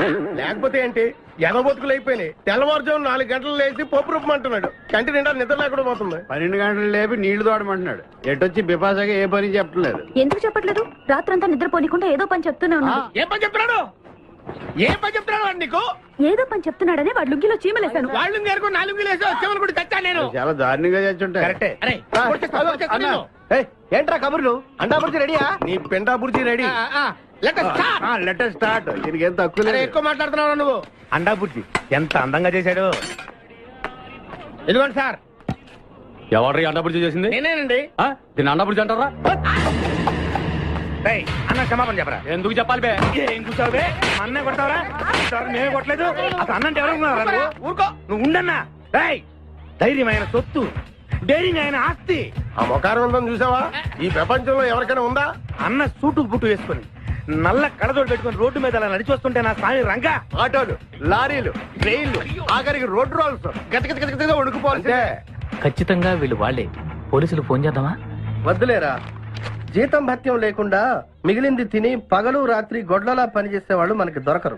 లేకపోతే ఏంటి, ఎగబొతుకులు అయిపోయినాయి. తెల్లవారుజాము 4 గంటలు లేచి పప్పు రూపమంటున్నాడు. కంటి నిండా నిద్ర లేకుండా పోతుంది. 12 గంటలు లేపి నీళ్లు తోడమంటున్నాడు. ఎటొచ్చి బిపాసగా ఏ పని చెప్పట్లేదు. ఎందుకు చెప్పట్లేదు? రాత్రంతా నిద్రపోనీకుండా ఏదో పని చెప్తూనే ఉన్నాడు. ఏ పని చెప్తున్నాడు? ఏ పని చెప్తున్నాడు వాడు నీకు? ఏదో పని చెప్తున్నాడని వాడు లుంగిలో చీమలేశాను. వాళ్ళు నేర్కు 4 లుంగిలేసి చీమలు కూడా చచ్చా నేను. చాలా దారుణంగా చచ్చుంటాయి. కరెక్టే. ఏంట్రా కబుర్లు? అండా బుర్జీ రెడీయా? నీ పెండా బుర్జీ రెడీ. Letter start. దీనికి ఏం తక్కువ లేదు. ఎక్కువ మాట్లాడుతున్నావు నువ్వు. అండా బుర్జీ ఎంత అందంగా చేశాడు. ఇదిగోండి సార్. ఎవరు అండబుర్జీ చేసింది? నేనేనండి. దీన్ని అండబుర్జీ అంటారా? అన్న క్షమాపణ చెప్పరా. ఎందుకు చెప్పాలి బే? ఏం కూర్చోవు బే? అన్నే కొడతావరా? మేమే కొట్టలేదు. అసలు అన్నంటే ఎవరు? ఊరుకో, నువ్వు ఉండన్నా. ధైర్యమైన సొత్తు, డైరింగ్ అయిన ఆస్తి. ఆ మొకారం ఉందని చూసావా? ఈ ప్రపంచంలో ఎవరికైనా ఉందా? అన్న సూటు బుట్టు వేసుకుని నల్ల కళ్ళతోడు పెట్టుకుని రోడ్డు మీద అలా నడిచి వస్తుంటే నా స్వామి రంగా. ఆటోలు, లారీలు, ట్రైన్లు, ఆఖరికి రోడ్ రోల్స్ గతగతగతగా ఉడుకుపోతే. ఖచ్చితంగా వీళ్ళు వాళ్ళే. పోలీసులు ఫోన్ చేద్దామా? వద్దులేరా, జీతం భత్యం లేకుండా మిగిలింది తిని పగలు రాత్రి గొడ్లలా పనిచేసే వాళ్ళు మనకి దొరకరు.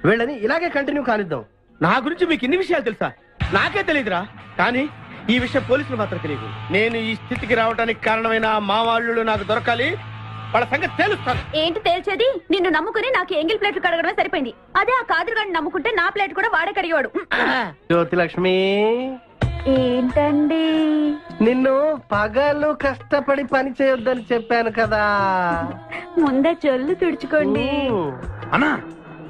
వీళ్ళని ఇలాగే కంటిన్యూ కానిద్దాం. నా గురించి మీకు ఇన్ని విషయాలు తెలుసా? నాకే తెలియదురా. కానీ ఈ విషయం పోలీసులు మాత్రం తెలియదు. నేను ఈ స్థితికి రావడానికి కారణమైన మా వాళ్ళు నాకు దొరకాలి. వాళ్ళ సంగతి తెలుస్తాను. ఏంటి తేల్చేది? నిన్ను నమ్ముకుని నాకు ఎంగిల్ ప్లేట్లు కడగడమే సరిపోయింది. అదే ఆ కాదురుగాడిని నమ్ముకుంటే నా ప్లేట్ కూడా వాడే కడిగేవాడు. జ్యోతిలక్ష్మి, ఏంటండి? నిన్ను పగలు కష్టపడి పని చేయొద్దని చెప్పాను కదా. ముందే చొల్లు తుడుచుకోండి. అన్నా,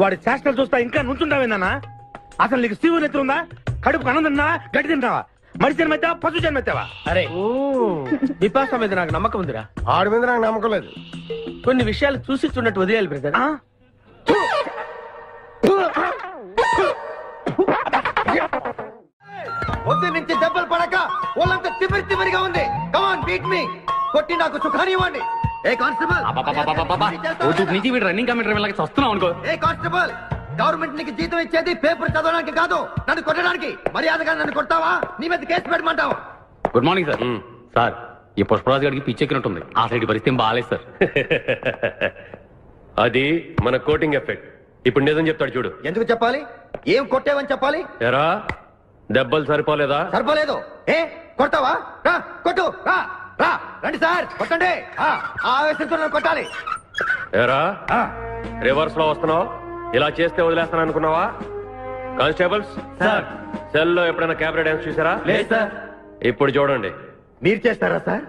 వాడి చేష్టలు చూస్తా ఇంకా నుంచుంటావేందన్నా? అసలు నీకు శివుని ఎత్తుందా? కడుపు అన్నం తిన్నా, గడ్డి తింటావా? మనిషి జన్మెత్తావా, పశు జన్మెత్తావా? అరే, విపాస మీద నాకు నమ్మకం ఉందిరా. ఆడి మీద నాకు నమ్మకం లేదు. కొన్ని విషయాలు చూసి చూడట్టు వదిలేయాలి బ్రదర్. పొద్దు నుంచి దెబ్బలు పడక ఒళ్ళంతా తిమిరిగా ఉంది. కమాన్ బీట్ మీ. కొట్టి నాకు సుఖాన్ని ఇవ్వండి. ఏ కానిస్టేబుల్, నుంచి వీడు రన్నింగ్ కమిటీ వస్తున్నావు అనుకో. ఏ కానిస్టేబుల్, గవర్నమెంట్ నీకు జీతం ఇచ్చేది పేపర్ చదవడానికి కాదు, నన్ను కొట్టడానికి. మర్యాదగా నన్ను కొడతావా? నీ మీద కేసు పెట్టమంటావా? Good morning sir. సార్, ఈ పుష్పరాజు గారికి పిచ్చెక్కినట్టుంది. ఆ సైడ్ పరిస్థితి బాగాలేదు సార్. అది మన కోటింగ్ ఎఫెక్ట్. ఇప్పుడు నిజం చెప్తాడు చూడు. ఎందుకు చెప్పాలి? ఏం కొట్టావని చెప్పాలి? ఎరా దెబ్బలు సరిపోలేదా? సరిపోలేదు. ఏ కొడతావా? రా కొట్టు. రా రా రండి సార్ కొట్టండి. ఆవేశంతో నన్ను కొట్టాలి. ఎరా రివర్స్ లో వస్తున్నావు. ఇలా చేస్తే వదిలేస్తాను అనుకున్నావా? కానిస్టేబుల్స్ సెల్ లో ఎప్పుడైనా కెమెరా డాన్స్ చూసారా? లేదు సార్. ఇప్పుడు చూడండి. మీరు చేస్తారా సార్?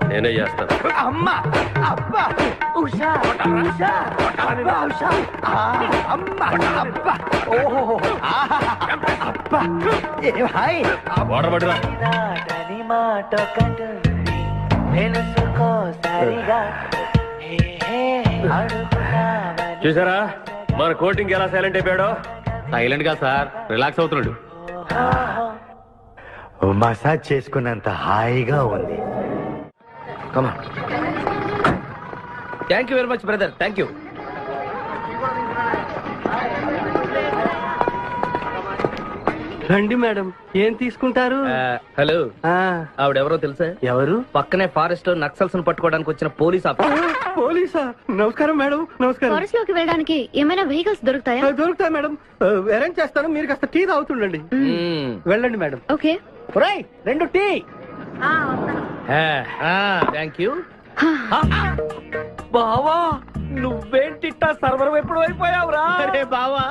నేనే చేస్తాను. అమ్మా అబ్బా ఉషా ఉషా అబ్బా ఉషా అమ్మా అబ్బా ఓహో అబ్బా ఏ భాయ్ వాడబడిరా. మాట తెలుసుకో సరిగా చూసారా మన కోటింగ్ ఎలా సైలెంట్ అయిపోయాడో? సైలెంట్ గా సార్, రిలాక్స్ అవుతున్నాడు. మసాజ్ చేసుకున్నంత హాయిగా ఉంది. కమా. Thank you very much brother, thank you. రండి మేడం, ఏం తీసుకుంటారు? హలో, ఆవిడెవరో తెలుసా? ఎవరు? పక్కనే ఫారెస్ట్ లో నక్సల్స్ పట్టుకోవడానికి వచ్చిన పోలీస్ ఆఫీసర్. పోలీసా? నమస్కారం మేడం. నమస్కారం. ఫారెస్ట్ లోకి వెళ్ళడానికి ఏమైనా వెహికల్స్ దొరుకుతాయా? దొరుకుతాయి మేడం, అరేంజ్ చేస్తాను. మీరు కాస్త టీ తాగుతుండండి. వెళ్ళండి madam. Okay. 2 tea. Thank you. బావా నువ్వేంటిట్టా సర్వర్ ఎప్పుడు అయిపోయావురా? అరే బావా,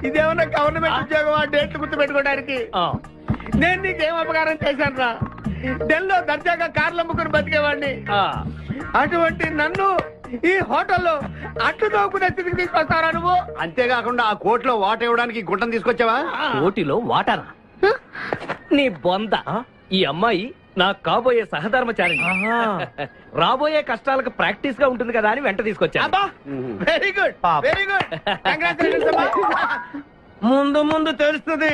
ఇదేమన్నా గవర్నమెంట్ ఉద్యోగం? డేట్లు గుర్తు పెట్టుకోవడానికి నేను నీకేం అపకారం చేశాను రా? ఢిల్లీలో దర్జాగా కార్లు అమ్ముకుని బతికేవాడిని. అటువంటి నన్ను ఈ హోటల్లో అట్లు తోకునే స్థితికి తీసుకొస్తారా నువ్వు? అంతేకాకుండా ఆ కోర్టులో వాట ఇవ్వడానికి గుంటను తీసుకొచ్చావా? కోటిలో వాటారా? నీ బొంద. ఈ అమ్మాయి నాకు కాబోయే సహధర్మచారి. రాబోయే కష్టాలకు ప్రాక్టీస్ గా ఉంటుంది కదా అని వెంట తీసుకొచ్చా. Very good, very good. ముందు ముందు తెలుస్తుంది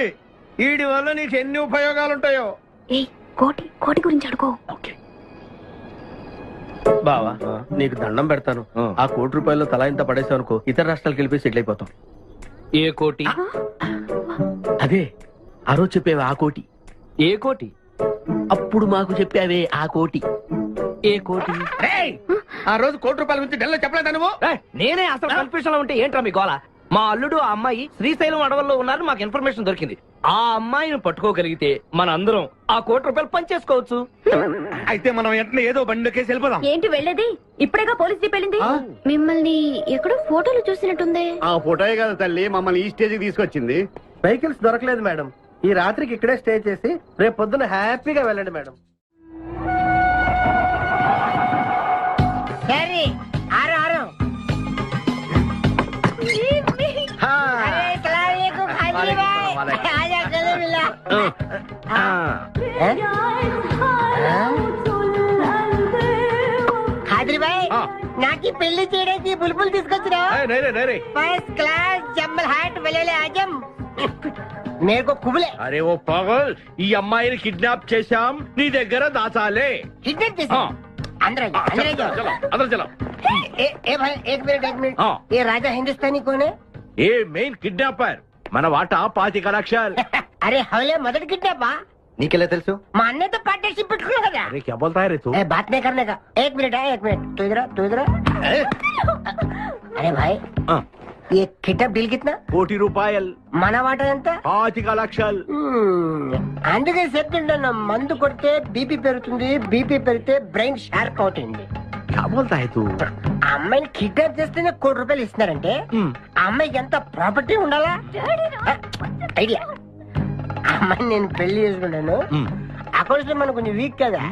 వీడి వల్ల నీకు ఎన్ని ఉపయోగాలు ఉంటాయో. కోటి గురించి అడుకో. బావా నీకు దండం పెడతాను. ఆ ₹1 తలా ఇంత పడేసావు అనుకో, ఇతర రాష్ట్రాలకు వెళ్ళిపోయి సెటిల్ అయిపోతాం. ఏ కోటి? అదే ఆ రోజు చెప్పేవే ఆ కోటి. ఏ కోటి? అప్పుడు మాకు చెప్పావే ఆ కోటి. ఏ కోటి? ఆ రోజు ₹1 గురించి ఢిల్లీలో చెప్పలేదా నువ్వు? నేనే అసలు కన్ఫ్యూషన్ లో ఉంటే ఏంట్రా మీ గోల? మా అల్లుడు ఆ అమ్మాయి శ్రీశైలం అడవుల్లో ఉన్నారని మాకు ఇన్ఫర్మేషన్ దొరికింది. ఆ అమ్మాయిని పట్టుకోగలిగితే మన అందరం ఆ ₹1 పనిచేసుకోవచ్చు. అయితే మనం వెంటనే ఏదో బండికేసి వెళ్ళిపోదాం. ఏంటి వెళ్ళేది? ఇప్పుడేగా పోలీస్ జీప్ వెళ్ళింది. మిమ్మల్ని ఎక్కడో ఫోటోలు చూసినట్టుంది. ఆ ఫోటోయే కదా తల్లి మమ్మల్ని ఈ స్టేజ్ కి తీసుకొచ్చింది. వెహికల్స్ దొరకలేదు మేడం. ఈ రాత్రికి ఇక్కడే స్టే చేసి రేపు పొద్దున హ్యాపీగా వెళ్ళండి మేడం. నాకు పెళ్లి చేయడానికి బుల్బుల్ తీసుకొచ్చినా? ఫస్ట్ క్లాస్ జంబల్ హాట్ వెళ్ళలే ఆజం మేరకు కుబులే. అరే ఓ పాగల్, ఈ అమ్మాయిని కిడ్నాప్ చేశాం, నీ దగ్గర దాచాలే. కిడ్నాప్ చేశాం? अंदर चलो। ए भाई एक मिनट ये राजा हिंदुस्तानी कौन है? ये मेन किडनैपर మన వాటా 25 లక్షలు. अरे हवले मदद किडनैपा నీకెలా తెలుసు? మా అన్నతో పార్ట్నర్షిప్ పెట్టుకున్నా కదా. अरे क्या बोलता है रे तू? बात नहीं करने का. एक मिनट तू इधर अरे भाई ये किडनैप डील कितना? ₹1 మన వాటా ఎంత? 25 లక్షలు. అందుకే చెప్తుంటాను, మందు కొడితే బీపీ పెరుగుతుంది, బీపీ పెరిగితే బ్రెయిన్ షార్ప్ అవుతుంది. क्या बोलता है तू? ఆ అమ్మాయిని కిడ్నాప్ చేస్తేనే ₹1 ఇస్తున్నారంటే ఆ అమ్మాయికి ఎంత ప్రాపర్టీ ఉండాలా? ఐడియా. ఆ అమ్మాయిని నేను పెళ్లి చేసుకుంటాను. అకౌంట్స్ లో మనకు కొంచెం వీక్ కదా.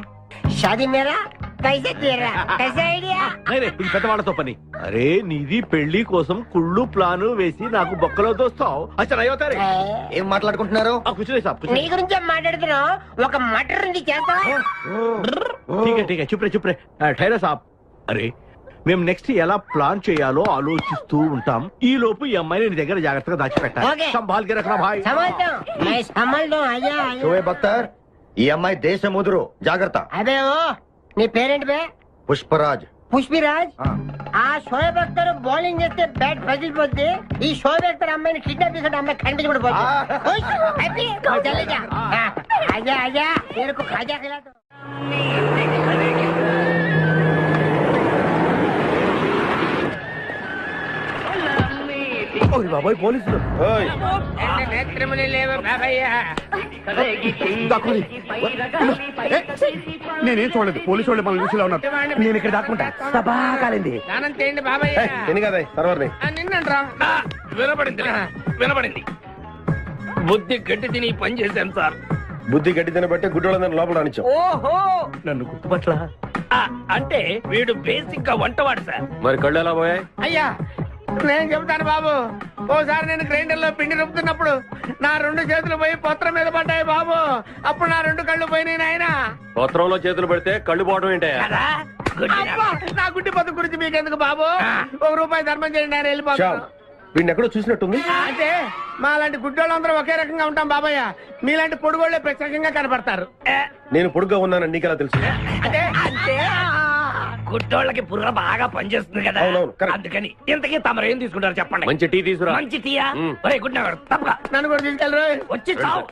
షాదీ మేరా పైసా తీరా కైసా ఐడియా? ఇది పెద్దవాళ్ళతో పని. అరే నీది పెళ్లి కోసం కుళ్ళు ప్లాను వేసి నాకు బొక్కలో దోస్తావు. అచ్చా అయ్యోతారే ఏం మాట్లాడుకుంటున్నారు? నీ గురించే మాట్లాడుతున్నావు. ఒక మటర్ ఉంది చేస్తావా? ठीक है चुप रे ठहरा साहब. అరే మేము నెక్స్ట్ ఎలా ప్లాన్ చేయాలో ఆలోచిస్తూ ఉంటాం. ఈ లోపు ఈ అమ్మాయిని నీ దగ్గర జాగ్రత్తగా దాచిపెట్టాలి. సంభాల్ కే రఖనా భాయ్. షోయబ్ అఖ్తర్, ఈ అమ్మాయి దేశముదురు, జాగ్రత్త. అదే నీ పేరేంటి బే? పుష్పరాజ్. పుష్పిరాజ్? ఆ షోయబ్ అఖ్తర్ బౌలింగ్ చేస్తే బ్యాట్ పగిలిపోద్ది. ఈ షోయబ్ అఖ్తర్ అమ్మాయిని కిడ్నాప్ చేసిన అమ్మాయి కనిపించి కూడా పోతుంది. ఆజా तेरे को खाजा खिला दो. బాబోయ్ పోలీసులు. నేనేం చూడలేదు పోలీసు వాళ్ళు మన చూసిలా ఉన్నారు. నేను ఇక్కడ దాక్కుంటా. సభా కాలింది. వినపడింది. బుద్ధి గట్టి తిని పని చేశాను సార్. బుద్ధి గట్టి తినబట్టే గుడ్డోళ్ళందరూ లోపల రానిచ్చాం. ఓహో, నన్ను గుర్తుపట్ల. అంటే వీడు బేసిక్ గా వంటవాడు సార్. మరి కళ్ళు ఎలా పోయాయి? అయ్యా నేను చెబుతాను బాబు. ఓసారి నేను గ్రైండర్ లో పిండి రుబ్బుతున్నప్పుడు నా 2 చేతులు పోయి పత్రం మీద పడ్డాయి బాబు. అప్పుడు నా 2 కళ్ళు పోయినాయి నాయన. పత్రంలో చేతులు పెడితే కళ్ళు పోవడం ఏంటే? నా గుడ్డి పత్తు గురించి మీకెందుకు బాబు? ₹1 ధర్మం చేయండి, నేను వెళ్ళిపోతాను. వీడిని ఎక్కడో చూసినట్టుంది. అంటే మా లాంటి గుడ్డోళ్ళందరూ ఒకే రకంగా ఉంటాం బాబయ్య. మీలాంటి పొడుగోళ్లే ప్రత్యేకంగా కనపడతారు. నేను పొడుగ్గా ఉన్నానని నీకెలా తెలుసు? అంటే గుడ్డోళ్ళకి బుర్ర బాగా పనిచేస్తుంది కదా, అందుకని. ఇంతకీ తమరు ఏం తీసుకుంటారు చెప్పండి. మంచి టీ తీసుకురా. మంచి టీయా? గుడ్ నగర్ తప్పగా నన్ను కూడా తీసుకెళ్ళరు. వచ్చి చావు.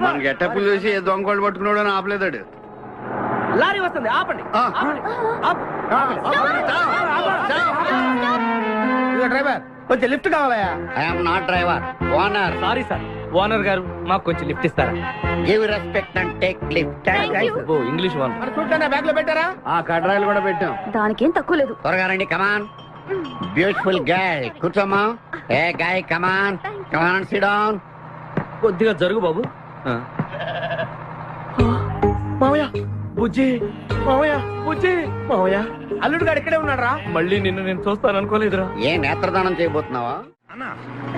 మన గెట్టప్పులు చూసి ఏ దొంగోళ్ళు పట్టుకున్నాడు అని ఆపలేదాడు. లారీ వస్తుంది, ఆపండి. డ్రైవర్ కొంచెం లిఫ్ట్ కావాలయా? I'm not driver, owner. Sorry sir, owner గారు మాకు కొంచెం లిఫ్ట్ ఇస్తారా? Give respect and take lift. English one. మరి చూడండి, బ్యాగ్ లో పెట్టారా? ఆ కడ్రాయిలు కూడా పెట్టాం. దానికేం తక్కువ లేదు. త్వరగా రండి, కమాన్. బ్యూటిఫుల్ గర్ల్, కూర్చోమ్మా. ఏ గాయ్, కమాన్ కమాన్, సిట్ డౌన్. కొద్దిగా జరుగు బాబు. మావయ్య, బుజ్జి. మావయ్య, బుజ్జి. మావయ్య, అల్లుడు గారు ఇక్కడే ఉన్నాడు రా. మళ్ళీ నిన్ను నేను చూస్తాను అనుకోలేదురా. ఏ నేత్రదానం చేయబోతున్నావా?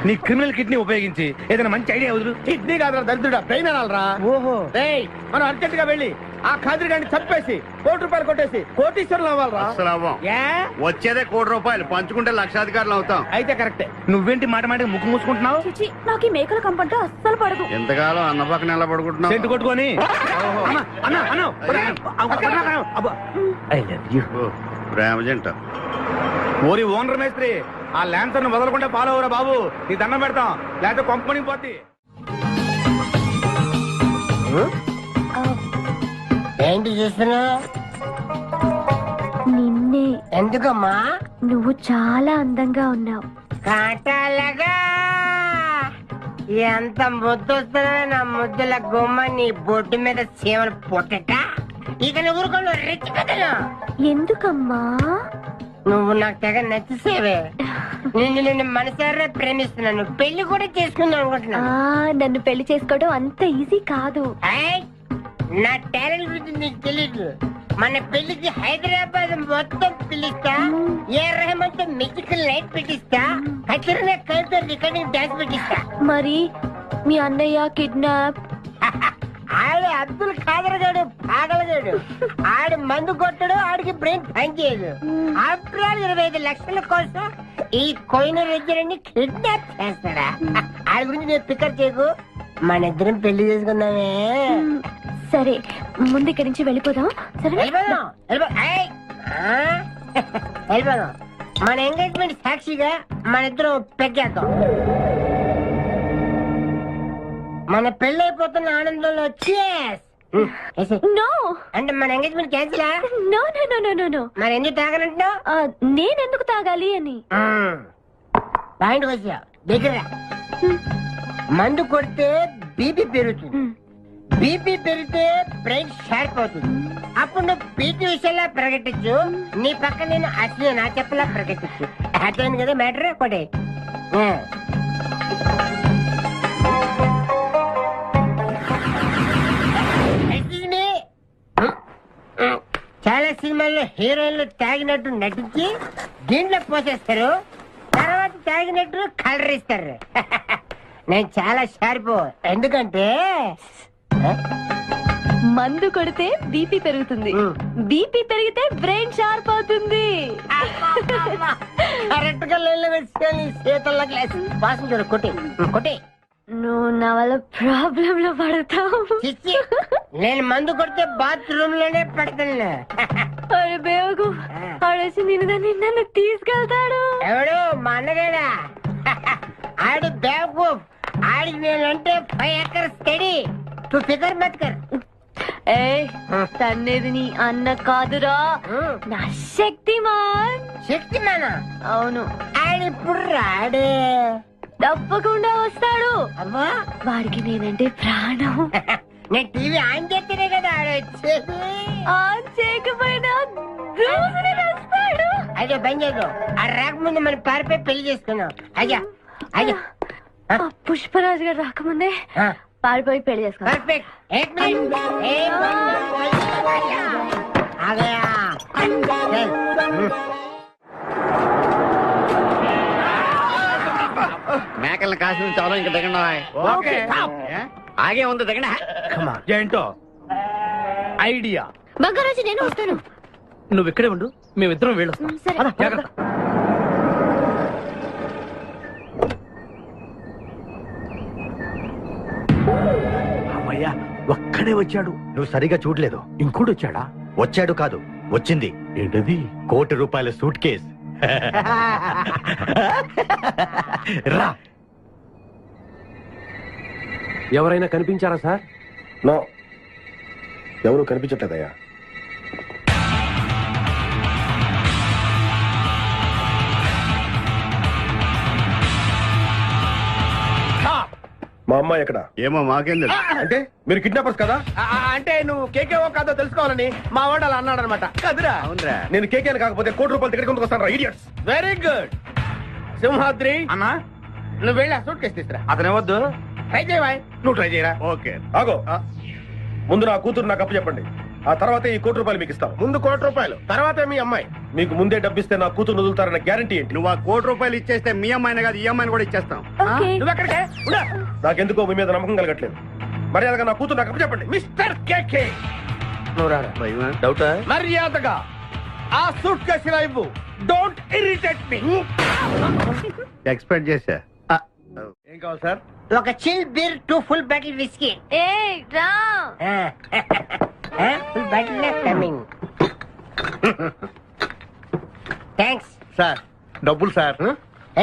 నీ క్రిమినల్ కిడ్నీ ఉపయోగించి ఏదైనా మంచి ఐడియా వదులు. కిడ్నీ కాదురా దరిద్రుడా, బ్రెయిన్ అనాలరా. ఓహో, మనం అర్జెంట్ గా వెళ్ళి ఆ ఖాదిరి గారిని చంపేసి ₹1 కొట్టేసి కోటీశ్వరులు అవ్వాలరా. అసలు అవ్వం. వచ్చేదే ₹1 పంచుకుంటే లక్షాధికారులు అవుతాం. అయితే కరెక్టే. నువ్వేంటి మాట మాట ముక్కు మూసుకుంటున్నావు? చిచి, నాకు ఈ మేకల కంపంటే అస్సలు పడదు. ఎంతకాలం అన్న పక్కన ఎలా పడుకుంటున్నావు? సెంటు కొట్టుకొని. ప్రేమ జంట. ఓరి ఓనర్ మేస్త్రి, ఆ ల్యాన్సర్ వదలకుండా ఫాలో అవరా బాబు. నీ దండం పెడతాం, లేకపోతే కొంపని పోద్ది. ఏంటి చూస్తున్నా? నిన్నే. ఎందుకమ్మా? నువ్వు చాలా అందంగా ఉన్నావు. కాటాలగా ఎంత ముద్దు వస్తుందో నా ముద్దుల గుమ్మ నీ బొడ్డు మీద చీమలు పొట్టట. ఇక నువ్వు రెచ్చి కదను. ఎందుకమ్మా? నువ్వు నాకు తెగ నచ్చేసేవే. నిన్ను మనసారా ప్రేమిస్తున్నాను. పెళ్లి కూడా చేసుకుందాం అనుకుంటున్నా. నన్ను పెళ్లి చేసుకోవడం అంత ఈజీ కాదు. నా టాలెంట్ గురించి నీకు తెలియదు. మన పెళ్లికి హైదరాబాద్ మొత్తం పిలుస్తా. ఏ రెహమాన్ తో మ్యూజికల్ నైట్ పెట్టిస్తా. ఖచ్చితంగా కలితో రికార్డింగ్ డాన్స్ పెట్టిస్తా. మరి మీ అన్నయ్య కిడ్నాప్? ఆడు అబ్దుల్ ఖాదర్ గాడు పాగలగాడు. ఆడు మందు కొట్టడు, ఆడికి బ్రెయిన్ పనిచేయదు. ఆఫ్టర్ ఆల్ 25 లక్షల కోసం ఈ కోయిన రెడ్డిని కిడ్నాప్ చేస్తాడా? ఆడి గురించి నేను పికప్ చేయకు. మన ఇద్దరం పెళ్లి చేసుకుందామే. సరే, ముందు ఇక్కడి నుంచి వెళ్ళిపోదాం. సరే, వెళ్ళిపోదాం. మన ఎంగేజ్మెంట్ సాక్షిగా మన ఇద్దరం పెగ్గేద్దాం. మన పెళ్ళైపోతున్న ఆనందంలో నో అంటే మన engagement cancel. No no no no no no. మరి ఎందుకు తాగనంటున్నావు? నేనెందుకు తాగాలి అని. పాయింట్ వచ్చా దగ్గర. మందు కొడితే బీపీ పెరుగుతుంది. బీపీ పెరిగితే బ్రెయిన్ షార్ప్ అవుతుంది. అప్పుడు నువ్వు పీటీ విషయంలో ప్రకటించు, నీ పక్క నేను అసలు నా చెప్పలా ప్రకటించు. అర్థమైంది కదా మ్యాటర్? ఒకటి చాలా సినిమాల్లో హీరోయిన్లు తాగినట్టు నటించి దీంట్లో పోసేస్తారు. తర్వాత తాగినట్టు కలర్ ఇస్తారు. నేను చాలా షార్ప్. ఎందుకంటే మందు కొడితే బీపీ పెరుగుతుంది, బీపీ పెరిగితే బ్రెయిన్ షార్ప్ అవుతుంది. కరెక్ట్ గా చేతుల్లో గ్లాస్ వాసన చూడు. కొట్టి కొట్టి. నువ్వు నా వల్ల ప్రాబ్లం లో పడతావు. నేను మందు కొడితే బాత్రూమ్ లోనే పడతాను. బేవకు ఆడేసి నన్ను తీసుకెళ్తాడు. ఎవడు? మా అన్నగాడా? ఆడు బేవకు. ఆడికి నేనంటే 5 acres స్టడీ. తు ఫికర్ మత్ కర్. ఏ తన్నేది నీ అన్న కాదురా నా శక్తిమాన్. శక్తిమానా? అవును. ఆడిప్పుడు రాడే. తప్పకుండా వస్తాడు. అమ్మా వాడికి నేనంటే ప్రాణం. నేను టీవీ ఆన్ చేస్తేనే కదా ఆడొచ్చేది. ఆన్ చేయకపోయినా రోజునే వస్తాడు. అయ్యా బంద్ చేద్దాం. ఆ రాకముందు మనం పారిపోయి పెళ్లి చేసుకున్నాం. అయ్యా అయ్యా పుష్పరాజు గారు రాకముందే పారిపోయి పెళ్లి చేసుకున్నాం. పర్ఫెక్ట్. एक मिनट आ गया. మేకల్ని కాసి చాలు ఇంకా దిగండి. ఆగే ఉంది దిగండి. ఏంటో ఐడియా. బంగారాజు నేను వస్తాను. నువ్వు ఇక్కడే ఉండు, మేమిద్దరం వెళ్ళొస్తాం. సరే. జాగ్రత్త. అమ్మయ్యా ఒక్కడే వచ్చాడు. నువ్వు సరిగా చూడలేదు. ఇంకోటి వచ్చాడా? వచ్చాడు కాదు, వచ్చింది. ఏంటది? ₹1,00,00,000 సూట్ కేస్. రా. ఎవరైనా కనిపించారా సార్? నో, ఎవరు కనిపించట్లేదయ్యా. మా అమ్మాయి ఎక్కడ? ఏమో మాకేం తెలుసు. అంటే మీరు కిడ్నాపర్స్ కదా? అంటే నువ్వు కేకేవో కాదో తెలుసుకోవాలని మా వాడు అలా అన్నాడు అనమాట కదురా. అవునరా. నేను కేకేని కాకపోతే ₹1,00,00,000 టికెట్ కొందుకు వస్తాను. ఇడియట్స్. Very good. సింహాద్రి అన్నా నువ్వు వెళ్ళి ఆ సూట్ కేసు తీసుకురా. అతనే వద్దు. ట్రై చేయవా? నువ్వు ట్రై చేయరా. ఓకే. ఆగో, ముందు నా కూతురు నాకు అప్పు చెప్పండి. ఆ తర్వాత ఈ ₹1,00,00,000 మీకు ఇస్తాం. ముందు ₹1,00,00,000 తర్వాత మీ అమ్మాయి. మీకు ముందే డబ్బిస్తే నా కూతురు వదులుతారన్న గ్యారంటీ ఏంటి? నువ్వు ఆ ₹1,00,00,000 ఇచ్చేస్తే మీ అమ్మాయిని కాదు ఈ అమ్మాయిని కూడా ఇచ్చేస్తాం. నువ్వు ఎక్కడికే? నాకెందుకో మీ మీద నమ్మకం కలగట్లేదు. మర్యాదగా నా కూతురు నాకు అప్పు చెప్పండి. మిస్టర్ కేకే నువ్వు రారా. డౌటా? మర్యాదగా ఆ సూట్ కేసు ఇలా ఇవ్వు. Don't irritate me. ఎక్స్పెక్ట్ చేశా. ఏం కావాలి సార్? ఒక chill beer 2 full bottle whisky. ఏ రా. Full bottle coming. Thanks sir డబ్బులు సార్.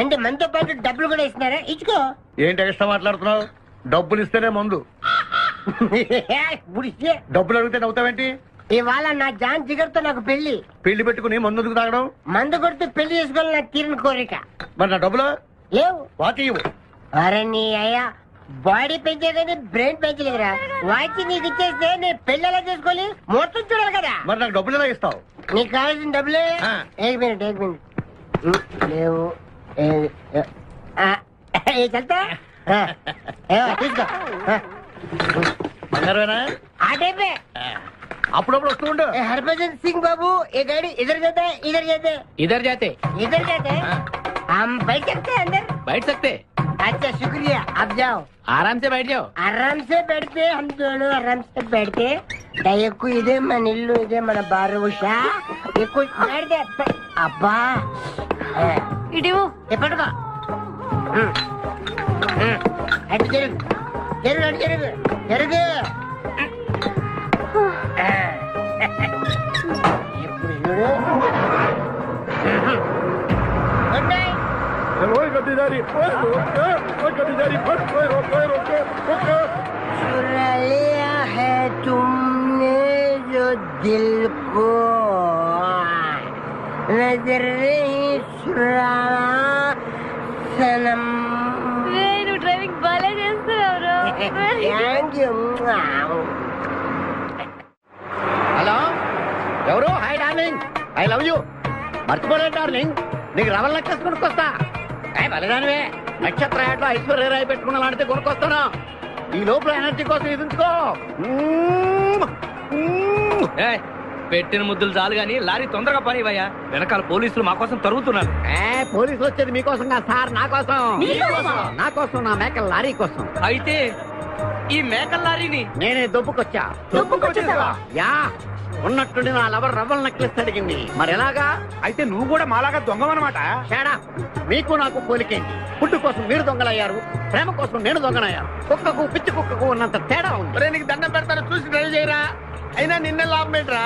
అంటే మనతో పాటు డబ్బులు కూడా ఇస్తున్నారా? ఇచ్చుకో. ఏంటి ఎక్స్ట్రా మాట్లాడుతున్నావు? డబ్బులు ఇస్తేనే మందు. బుడిసే. డబ్బులు అడిగితే నవ్వుతావేంటి? ఇవాళ నా జాన్ జిగర్తో నాకు పెళ్లి. పెళ్లి పెట్టుకుని మందు ఎందుకు తాగడం? మందు కొడుతూ పెళ్లి చేసుకోవాలి నా తీరిన కోరిక. మరి నా డబ్బులు లేవు. వాటి ఇవ్వు. అరే నీ అయ్యా బాడీ పెంచే కానీ బ్రెయిన్ పెంచలేదురా. వాచి నీకు ఇచ్చేస్తే నేను పెళ్లి ఎలా చేసుకోవాలి? మొత్తం చూడాలి కదా. మరి నాకు డబ్బులు ఎలా ఇస్తావు? నీకు కావాల్సిన డబ్బులే. ఏక్ మినిట్ లేవు. చల్తా తీసుకో. బంగారమేనా? ఆ టైపే. అప్పుడప్పుడు వస్తూ ఉండు. हरभजन सिंह बाबू ये गाड़ी इधर जाता है इधर जाते हैं इधर जाते हैं हम बैठ सकते हैं अंदर? बैठ सकते? अच्छा शुक्रिया. आप जाओ. आराम से बैठ जाओ. आराम से बैठते हम दोनों आराम से बैठते. దయకు ఇదే మన ఇల్లు, ఇదే మన బారు ఉషా. ఎక్కువ అబ్బా ఇడివో ఎప్పటికో అటు జరుగు జరుగు అటు జరుగు జరుగు. ఇప్పుడు చూడు. Good night. चुरा लिया है तुमने जो दिल को, नजर नहीं चुराना सनम. నేను డ్రైవింగ్ బాగా చేస్తున్నావు. Thank you. హలో, ఎవరు? Hi darling, I love you. మర్చిపోలేదు డార్లింగ్, నీకు రవల్ నెక్లెస్ కొనుక్కొస్తా. బలిదానివే, నక్షత్ర యాడ్లో ఐశ్వర్యరాయ్ పెట్టుకున్న లాంటిది కొనుక్కొస్తాను. ఈ లోపల ఎనర్జీ కోసం ఎదుర్కో. పెట్టిన ముద్దులు చాలు గాని లారీ తొందరగా పని ఇవ్వయ్యా. వెనకాల పోలీసులు మా కోసం తరుగుతున్నారు. పోలీసులు వచ్చేది మీకోసం కాదు సార్, నా కోసం. నా కోసం, నా మేకల లారీ కోసం. అయితే ఈ మేకల లారీని నేనే దొబ్బుకొచ్చా. యా, ఉన్నట్టుండి నా లవర్ రవ్వల్ నెక్లెస్ అడిగింది. మరి ఎలాగా? అయితే నువ్వు కూడా మాలాగా దొంగవన్నమాట. తేడా మీకు నాకు పోలికేంటి? ఫుడ్ కోసం మీరు దొంగలయ్యారు, ప్రేమ కోసం నేను దొంగనయ్యాను. కుక్కకు పిచ్చి కుక్కకు ఉన్నంత తేడా ఉంది. నీకు దండం పెడతాను, చూసి డ్రైవ్ చేయరా. అయినా నిన్న లాభం ఏంట్రా?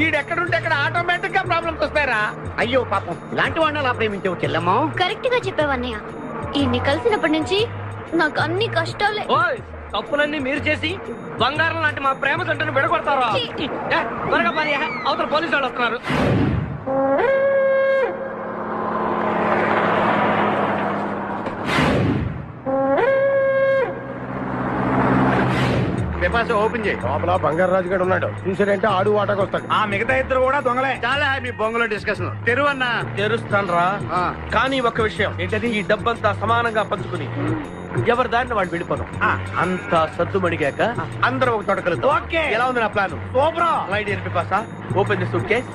ఈడెక్కడుంటే అక్కడ ఆటోమేటిక్ గా ప్రాబ్లమ్స్ వస్తాయరా. అయ్యో పాపం, ఇలాంటి వాడిని అలా ప్రేమించవు చెల్లెమ్మో. కరెక్ట్ గా చెప్పావన్నయ్య. ఇన్ని కలిసినప్పటి నుంచి నాకు అన్ని కష్టాలే. తప్పులన్నీ మీరు చేసి బంగారం లాంటి మా ప్రేమ జంటను విడగొడతారా? త్వరగా పని, అవతల పోలీసు వాళ్ళు వస్తున్నారు. ఓపెన్ చేయి. లోపల బంగారు రాజు గారు ఉన్నాడు. చూసాడంటే ఆడు వాటకు వస్తాడు. ఆ మిగతా ఇద్దరు కూడా దొంగలే. చాలా మీ బొంగులో డిస్కషన్ తెరువన్నా. తెరుస్తాను రా. కానీ ఒక విషయం ఏంటది, ఈ డబ్బంతా సమానంగా పంచుకుని ఎవరి దారిని వాడు వెళ్ళిపోదాం. అంతా సద్దు మడిగాక అందరం ఒక తోట కలుద్దాం. ఓకే. ఎలా ఉంది నా ప్లాన్? సూపర్. లైట్ ఎరిపి పాసా. Open the suitcase.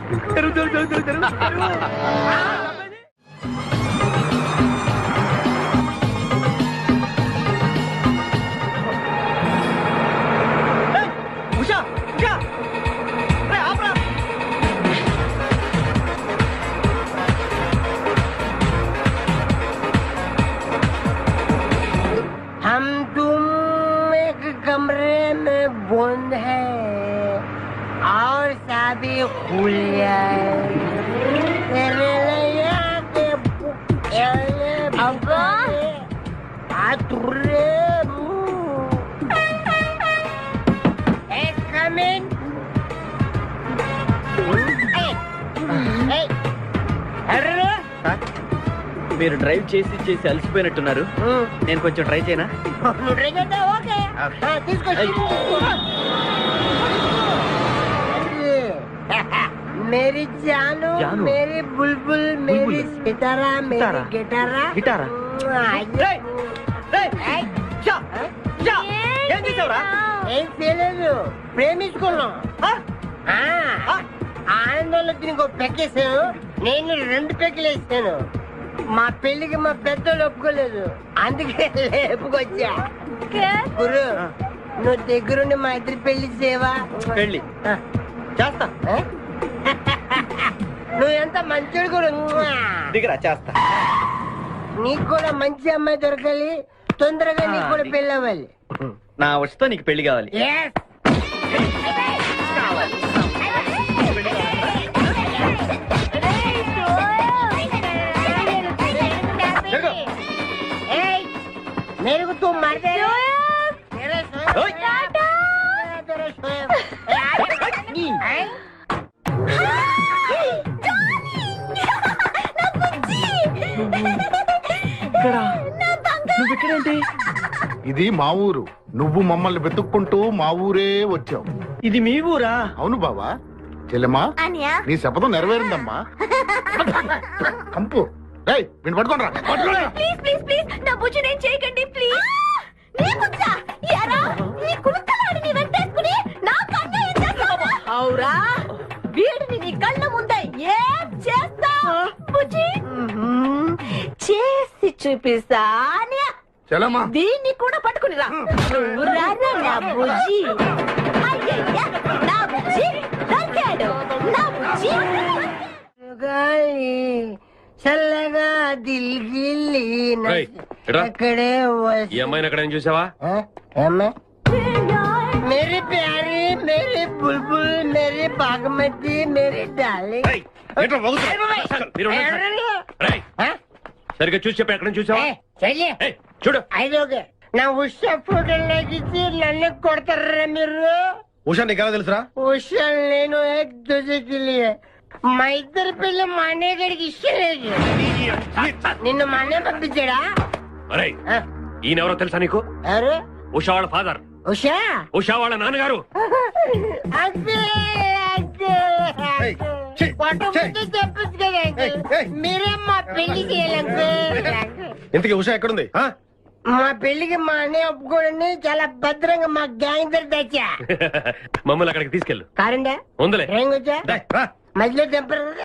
Usha Usha రే ఆపరా. हम तुम एक कमरे में बंद है और सभी खुल जाए तेरे लिए के अब्बा आतुरे एक कमिंग अरे మీరు డ్రైవ్ చేసి చేసి అలసిపోయినట్టున్నారు. నేను కొంచెం ట్రై చేయనా? నువ్వు ట్రై చేద్దా? ఓకే తీసుకో. मेरी जानू, मेरी बुलबुल, मेरी सितारा, मेरी गिटारा. గిటారా? ఏం చేసావురా? ఏం చేయలేదు, ప్రేమించుకున్నాం. ఆనందంలో దీనికి ఒక పెక్కేసాను, నేను 2 పెక్కలు వేసాను. మా పెళ్లికి మా పెద్దలు ఒప్పుకోలేదు, అందుకే లేపుకొచ్చా. గురు, నువ్వు దగ్గరుండి మా ఇద్దరి పెళ్లి చేయవా? పెళ్లి చేస్తా. నువ్వు ఎంత మంచోడు గురు. దిగరా, చేస్తా. నీకు కూడా మంచి అమ్మాయి దొరకాలి, తొందరగా నీకు కూడా పెళ్లి అవ్వాలి. నా వచ్చతో నీకు పెళ్లి కావాలి. मेरे को तुम मार दे ఇది మా ఊరు. నువ్వు మమ్మల్ని వెతుక్కుంటూ మా ఊరే వచ్చావు. ఇది మీ ఊరా? అవును బావా. చెల్లెమ్మా, నీ శపథం నెరవేరిందమ్మా. కంపు వీడిని పట్టుకోండి రా. ప్లీజ్ ప్లీజ్ ప్లీజ్ నా బుజ్జి నేను చేయకండి ప్లీజ్. నీ బుజ్జా యారా నీ కులతలాడిని వెంటేసుకుని నా కన్న ఏం చేస్తావు? అవురా, వీడిని నీ కళ్ళ ముందే ఏం చేస్తావు బుజ్జి? చేసి చూపిస్తానే. చెల్లమ్మా, దీన్ని కూడా పట్టుకుని రా. నువ్వు రారా నా బుజ్జి. అయ్యయ్యా, నా బుజ్జి దొరికాడు. నా బుజ్జి చల్లగా దిల్గిల్లి రేయ్, ఇట్రా. అక్కడే ఈ అమ్మాయిని ఎక్కడ చూసావా? मेरी प्यारी, मेरी बुलबुल, मेरी बागमती, मेरी डार्लिंग. సరిగ్గా చూసి చెప్పి ఎక్కడ చూసావా? చూడు, ఐదోగే నా ఉషా ఫోటోలు లాగిచ్చి నన్ను కొడతారా మీరు? ఉషా నీకు ఎలా తెలుసురా? ఉషా నేను ఏక్ దూజేకి లియే. మా ఇద్దరి పిల్ల మా అన్నయ్య గారికి ఇష్టం లేదు. నిన్ను మా అన్నయ్య పంపించాడా? ఈయనెవరో తెలుసా నీకు? ఎవరు? ఉషా వాళ్ళ ఫాదర్. ఉషా? ఉషా వాళ్ళ నాన్నగారు. చెప్పచ్చు కదా, మీరే మా పెళ్లి చేయాలంటే. ఇంతకీ ఉషా ఎక్కడుంది? మా పెళ్లికి మా అన్నయ్య ఒప్పుకోండి, చాలా భద్రంగా మా గ్యాంగ్ దగ్గర తెచ్చా. మమ్మల్ని అక్కడికి తీసుకెళ్ళు. కారండా ఉందిలే. ఏం వచ్చా మధ్యలో తెంపరు.